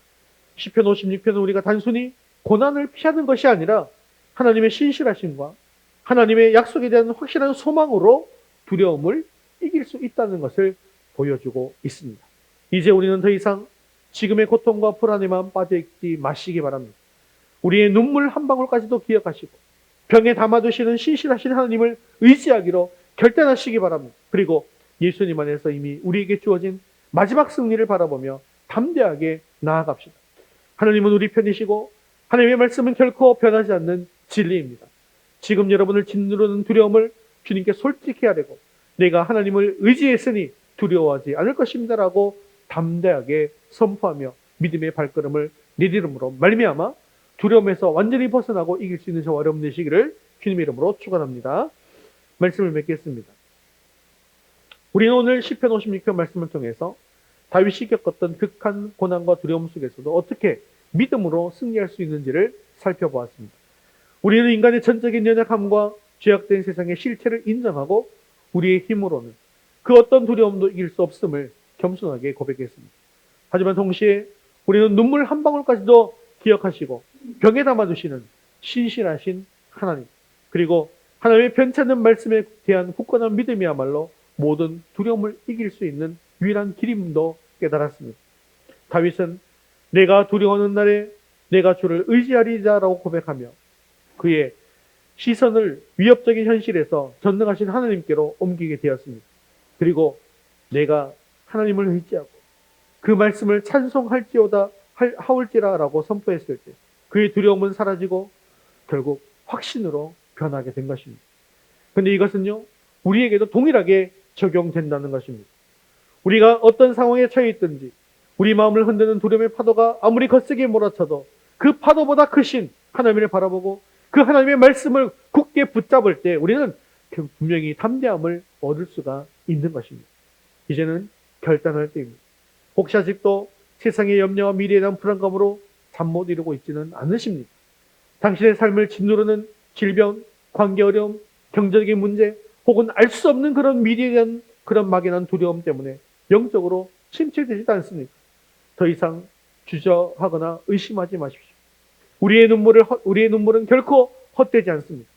시편 56편은 우리가 단순히 고난을 피하는 것이 아니라 하나님의 신실하심과 하나님의 약속에 대한 확실한 소망으로 두려움을 이길 수 있다는 것을 보여주고 있습니다. 이제 우리는 더 이상 지금의 고통과 불안에만 빠져있지 마시기 바랍니다. 우리의 눈물 한 방울까지도 기억하시고 병에 담아두시는 신실하신 하나님을 의지하기로 결단하시기 바랍니다. 그리고 예수님 안에서 이미 우리에게 주어진 마지막 승리를 바라보며 담대하게 나아갑시다. 하나님은 우리 편이시고 하나님의 말씀은 결코 변하지 않는 진리입니다. 지금 여러분을 짓누르는 두려움을 주님께 솔직히 하려고 내가 하나님을 의지했으니 두려워하지 않을 것입니다라고 담대하게 선포하며 믿음의 발걸음을 내디름으로 말미암아 두려움에서 완전히 벗어나고 이길 수 있는 저와 여러분 되시기를 주님의 이름으로 축원합니다. 말씀을 맺겠습니다. 우리는 오늘 시편 56편 말씀을 통해서 다윗이 겪었던 극한 고난과 두려움 속에서도 어떻게 믿음으로 승리할 수 있는지를 살펴보았습니다. 우리는 인간의 전적인 연약함과 죄악된 세상의 실체를 인정하고 우리의 힘으로는 그 어떤 두려움도 이길 수 없음을 겸손하게 고백했습니다. 하지만 동시에 우리는 눈물 한 방울까지도 기억하시고 병에 담아두시는 신실하신 하나님, 그리고 하나님의 편찮은 말씀에 대한 굳건한 믿음이야말로 모든 두려움을 이길 수 있는 유일한 길임도 깨달았습니다. 다윗은 내가 두려워하는 날에 내가 주를 의지하리라고 고백하며 그의 시선을 위협적인 현실에서 전능하신 하나님께로 옮기게 되었습니다. 그리고 내가 하나님을 의지하고 그 말씀을 찬송할지어다 하올지라라고 선포했을 때 그의 두려움은 사라지고 결국 확신으로 변하게 된 것입니다. 그런데 이것은요, 우리에게도 동일하게 적용된다는 것입니다. 우리가 어떤 상황에 처해 있든지 우리 마음을 흔드는 두려움의 파도가 아무리 거세게 몰아쳐도 그 파도보다 크신 하나님을 바라보고 그 하나님의 말씀을 굳게 붙잡을 때 우리는 분명히 담대함을 얻을 수가 있는 것입니다. 이제는 결단할 때입니다. 혹시 아직도 세상의 염려와 미래에 대한 불안감으로 잠 못 이루고 있지는 않으십니까? 당신의 삶을 짓누르는 질병, 관계 어려움, 경제적인 문제, 혹은 알 수 없는 그런 미래에 대한 그런 막연한 두려움 때문에 영적으로 침체되지도 않습니까? 더 이상 주저하거나 의심하지 마십시오. 우리의 눈물은 결코 헛되지 않습니다.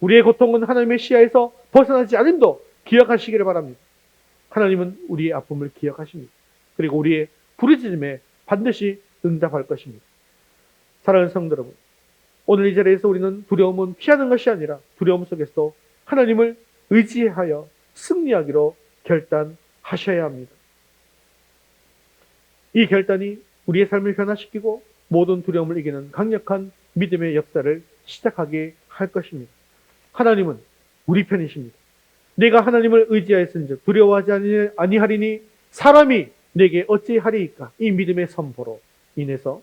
우리의 고통은 하나님의 시야에서 벗어나지 않음도 기억하시기를 바랍니다. 하나님은 우리의 아픔을 기억하십니다. 그리고 우리의 부르짖음에 반드시 응답할 것입니다. 사랑하는 성도 여러분, 오늘 이 자리에서 우리는 두려움은 피하는 것이 아니라 두려움 속에서도 하나님을 의지하여 승리하기로 결단하셔야 합니다. 이 결단이 우리의 삶을 변화시키고 모든 두려움을 이기는 강력한 믿음의 역사를 시작하게 할 것입니다. 하나님은 우리 편이십니다. 내가 하나님을 의지하였은즉 두려워하지 아니하리니 사람이 내게 어찌하리이까. 이 믿음의 선포로 인해서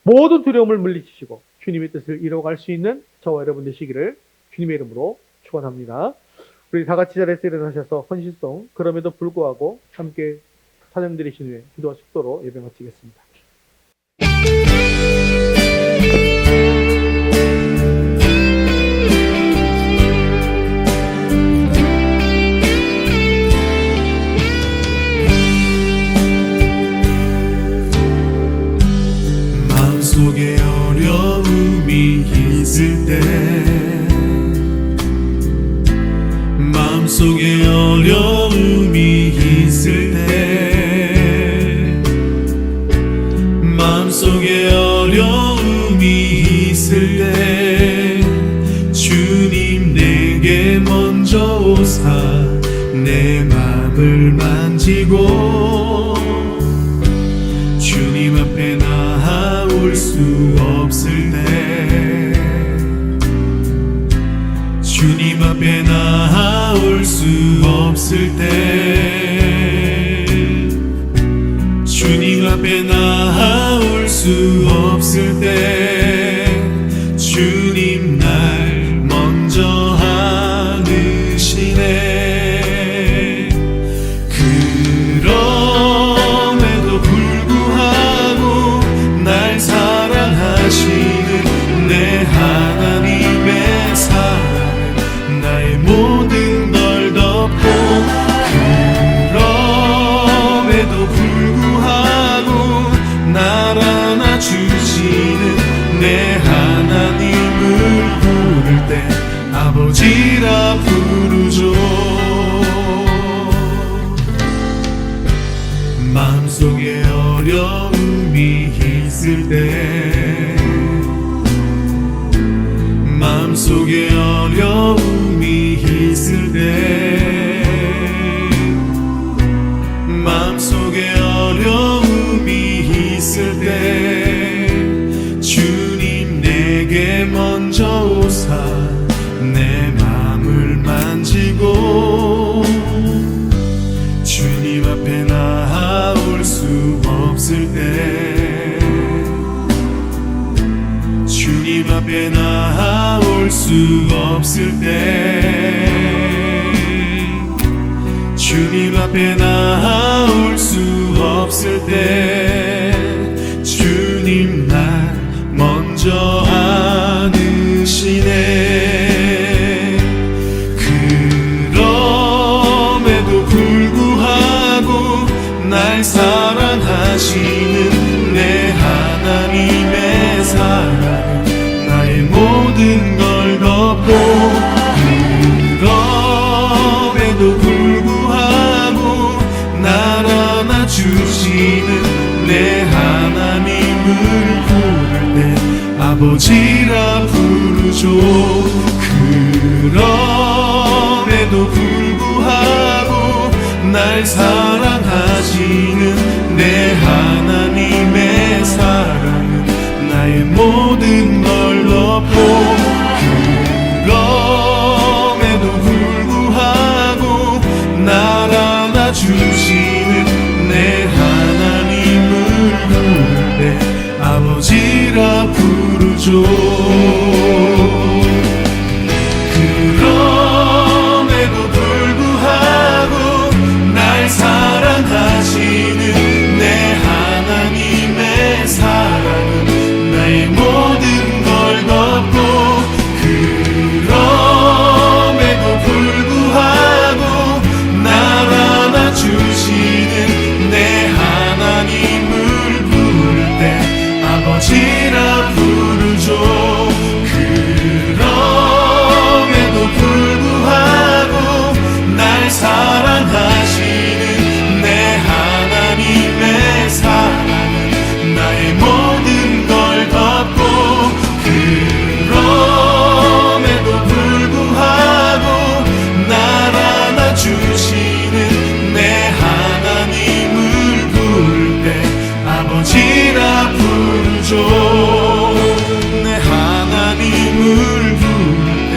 모든 두려움을 물리치시고 주님의 뜻을 이뤄갈 수 있는 저와 여러분 되시기를 주님의 이름으로 축원합니다. 우리 다 같이 자리에서 일어나셔서 헌신송 그럼에도 불구하고 함께 찬양 드리신 후에 기도와 축도로 예배 마치겠습니다. 마음속에 어려움이 있을 때 마음속에 어려움이 있을 때 마음속에 어려움이 있을 때 주님 내게 먼저 오사 내 맘을 만지고 주님 앞에 나아올 수 없을 때 주님 앞에 나아올 수 없을 때 주님 앞에 나아올 수 없을 때 주님 날 먼저 안으시네. 그럼에도 불구하고 날 사랑하시는 내 하나님의 사랑 나의 모든 걸 덮고 그럼에도 불구하고 날 안아주시는 마음속에 어려움이 있을 때 마음속에 어려움이 있을 때 마음속에 어려움이 있을 때 주님 내게 먼저 오사 내 마음을 만지고 주님 앞에 나아올 수 없을 때 주님 앞에 나아올 수 없을 때 주님 앞에 나아올 수 없을 때 주님 날 먼저 안으시네. 그럼에도 불구하고 날 사랑하시는 내 하나님의 사랑 나의 모든 걸 덮고 그럼에도 불구하고 날 안아주시는 내 하나님을 부를 때 아버지라 부르죠. 그럼에도 불구하고 날 사랑하시는 내 하나님의 사랑은 나의 모든 걸 덮고 그럼에도 불구하고 날 안아주시는 내 하나님을 부를 때 아버지라 부르죠. 그럼에도 불구하고 날 사랑하시는 내 하나님의 사랑은 나의 모든 걸 덮고 그럼에도 불구하고 날 안아주시는 내 하나님을 부를 때 아버지라 부르죠. 그럼에도 불구하고 날 사랑하시는 내 하나님의 사랑은 나의 모든 걸 덮고 그럼에도 불구하고 날 안아주시는 내 하나님을 부를 때 아버지라 부르죠. 내 하나님을 부를 때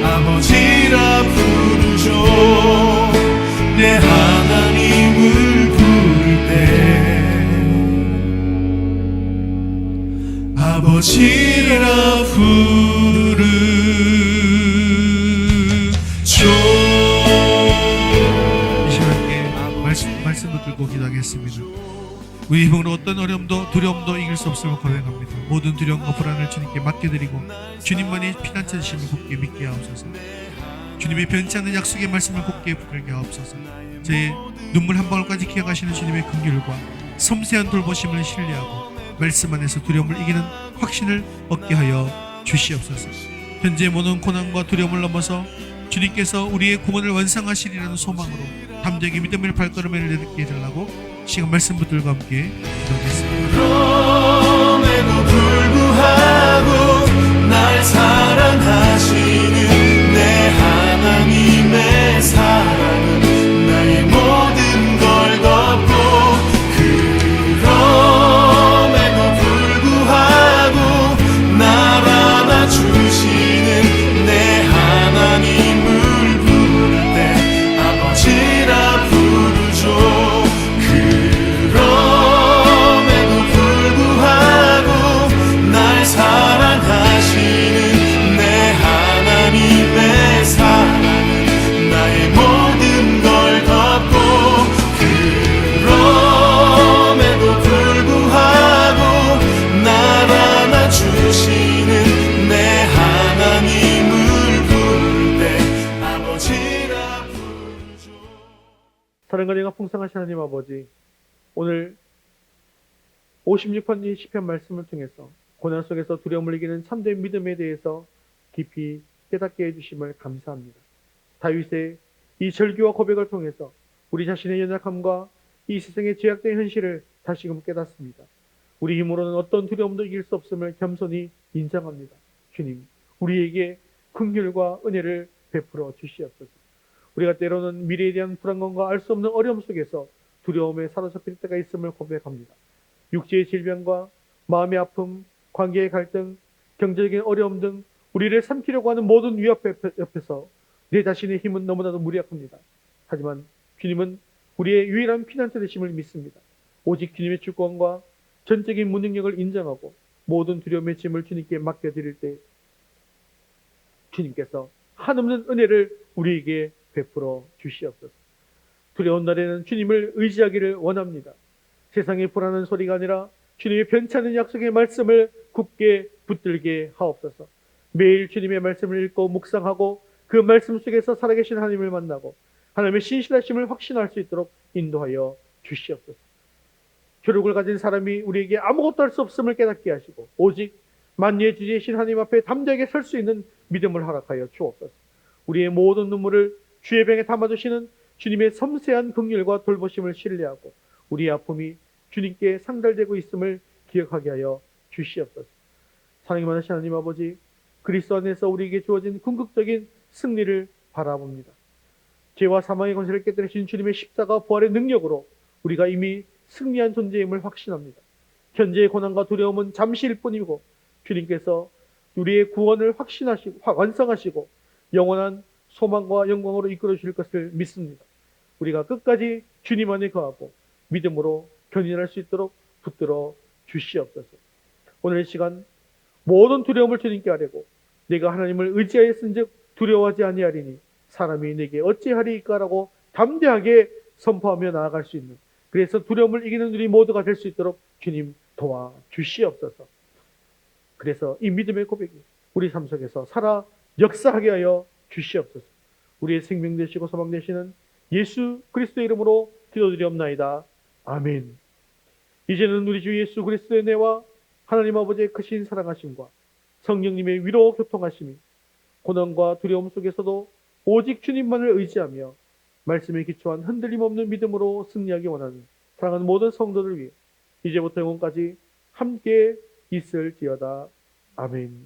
아버지라 부르죠. 내 하나님을 부를 때 아버지라 부르죠. 이 시간에 말씀을 들고 기도하겠습니다. 우리 힘으로 어떤 어려움도 두려움도 이길 수 없음을 고백합니다. 모든 두려움과 불안을 주님께 맡겨드리고 주님만이 피난처 되심을 굳게 믿게 하옵소서. 주님의 변치 않는 약속의 말씀을 굳게 붙들게 하옵소서. 제 눈물 한 방울까지 기억하시는 주님의 긍휼과 섬세한 돌보심을 신뢰하고 말씀 안에서 두려움을 이기는 확신을 얻게 하여 주시옵소서. 현재 모든 고난과 두려움을 넘어서 주님께서 우리의 구원을 완성하시리라는 소망으로 담대하게 믿음의 발걸음을 내딛게 해달라고 시간 말씀 붙들과 함께 기도하겠습니다. 그럼에도 불구하고 날 사랑하시는 내 하나님의 사랑은 나의 모든 걸 덮고 그럼에도 불구하고 날 안아주시는 내 하나님을 부를 때 아버지라 부르죠. 그럼에도 불구하고 날 사랑하시는 내 하나님의 사랑은 나의 모든 걸 덮고 그럼에도 불구하고 날 안아주시는 내 하나님을 부를 때 아버지라 부르죠. 사랑과 은혜가 풍성하신 하나님 아버지, 오늘 56번 이 시편 말씀을 통해서 고난 속에서 두려움을 이기는 참된 믿음에 대해서 깊이 깨닫게 해주심을 감사합니다. 다윗의 이 절규와 고백을 통해서 우리 자신의 연약함과 이 세상의 죄악된 현실을 다시금 깨닫습니다. 우리 힘으로는 어떤 두려움도 이길 수 없음을 겸손히 인정합니다. 주님, 우리에게 긍휼과 은혜를 베풀어 주시옵소서. 우리가 때로는 미래에 대한 불안감과 알 수 없는 어려움 속에서 두려움에 사로잡힐 때가 있음을 고백합니다. 육체의 질병과 마음의 아픔, 관계의 갈등, 경제적인 어려움 등 우리를 삼키려고 하는 모든 위협 옆에서 내 자신의 힘은 너무나도 무력합니다. 하지만 주님은 우리의 유일한 피난처 되심을 믿습니다. 오직 주님의 주권과 전적인 무능력을 인정하고 모든 두려움의 짐을 주님께 맡겨드릴 때 주님께서 한없는 은혜를 우리에게 베풀어 주시옵소서. 두려운 날에는 주님을 의지하기를 원합니다. 세상의 불안한 소리가 아니라 주님의 변찮은 약속의 말씀을 굳게 붙들게 하옵소서. 매일 주님의 말씀을 읽고 묵상하고 그 말씀 속에서 살아계신 하나님을 만나고 하나님의 신실하심을 확신할 수 있도록 인도하여 주시옵소서. 교육을 가진 사람이 우리에게 아무것도 할 수 없음을 깨닫게 하시고 오직 만유의 주제이신 하나님 앞에 담대하게 설 수 있는 믿음을 허락하여 주옵소서. 우리의 모든 눈물을 주의 병에 담아주시는 주님의 섬세한 긍휼과 돌보심을 신뢰하고 우리의 아픔이 주님께 상달되고 있음을 기억하게 하여 주시옵소서. 사랑이 많으신 하나님 아버지, 그리스도 안에서 우리에게 주어진 궁극적인 승리를 바라봅니다. 죄와 사망의 권세를 깨뜨리신 주님의 십자가 부활의 능력으로 우리가 이미 승리한 존재임을 확신합니다. 현재의 고난과 두려움은 잠시일 뿐이고 주님께서 우리의 구원을 완성하시고 영원한 소망과 영광으로 이끌어 주실 것을 믿습니다. 우리가 끝까지 주님 안에 거하고 믿음으로 견인할 수 있도록 붙들어 주시옵소서. 오늘 이 시간 모든 두려움을 주님께 아뢰고 내가 하나님을 의지하였은즉 두려워하지 아니하리니 사람이 내게 어찌하리이까라고 담대하게 선포하며 나아갈 수 있는, 그래서 두려움을 이기는 우리 모두가 될 수 있도록 주님 도와주시옵소서. 그래서 이 믿음의 고백이 우리 삶 속에서 살아 역사하게 하여 주시옵소서. 우리의 생명 되시고 소망 되시는 예수 그리스도의 이름으로 기도드리옵나이다. 아멘. 이제는 우리 주 예수 그리스도의 은혜와 하나님 아버지의 크신 사랑하심과 성령님의 위로 교통하심이 고난과 두려움 속에서도 오직 주님만을 의지하며 말씀에 기초한 흔들림 없는 믿음으로 승리하기 원하는 사랑하는 모든 성도들 위해 이제부터 영원까지 함께 있을지어다. 아멘.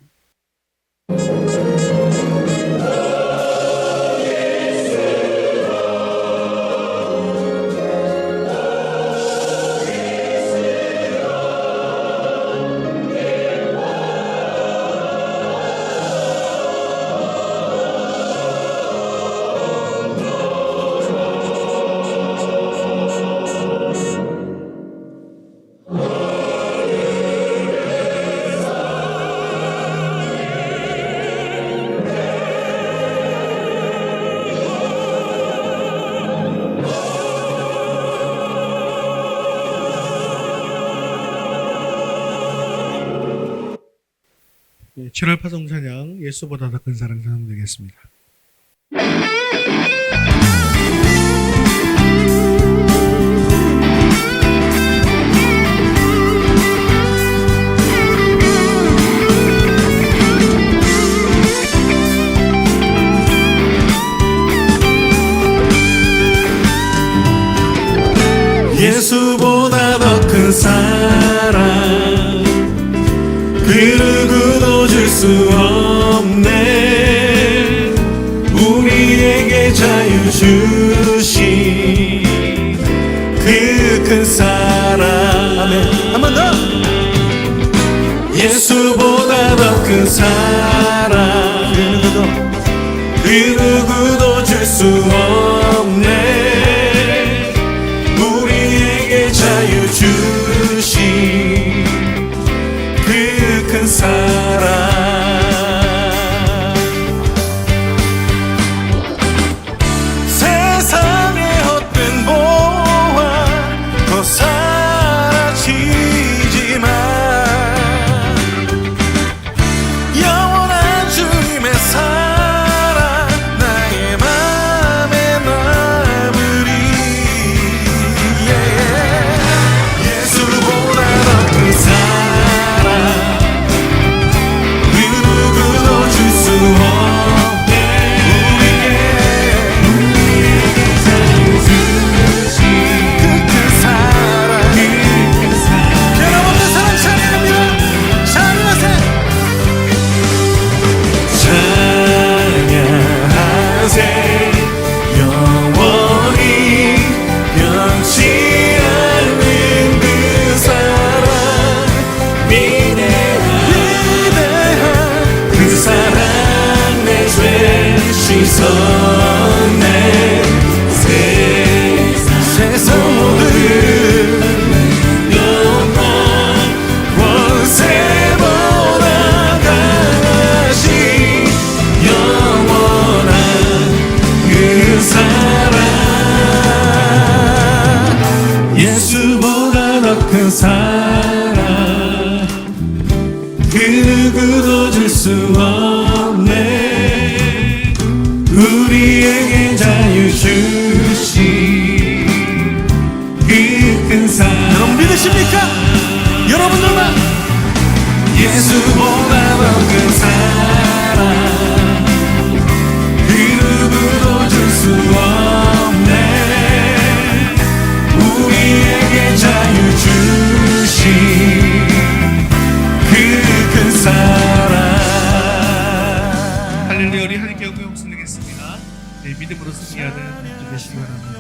예, 7월 파송 찬양 예수보다 더 큰 사랑 찬양드리겠습니다. 예수보다 더 큰 사랑 그 누구도 줄 수 없네. 우리에게 자유 주신 그 큰 사랑. 아멘. 한 번 더. 예수보다 더 큰 사랑 그 누구도 줄 수 없네. 우리에게 자유 주신 그 큰 사랑. 세상의 헛된 보화 더 사라지지만 영원한 주님의 사랑 나의 맘에 남으리. 예수보다 더 큰 사랑 그 누구도 줄 수 없네. 우리에게 자유 주신 그 큰 사랑. 여러분 믿으십니까? 여러분들만 예수보다 더 큰 사랑 그 누구도 줄 수 없네. 우리에게 자유 주신 그 큰 사랑. 할렐루야. 우리 하나님께 영광 올리겠습니다. 네, 믿음으로 승리하는 주 되시기 바랍니다.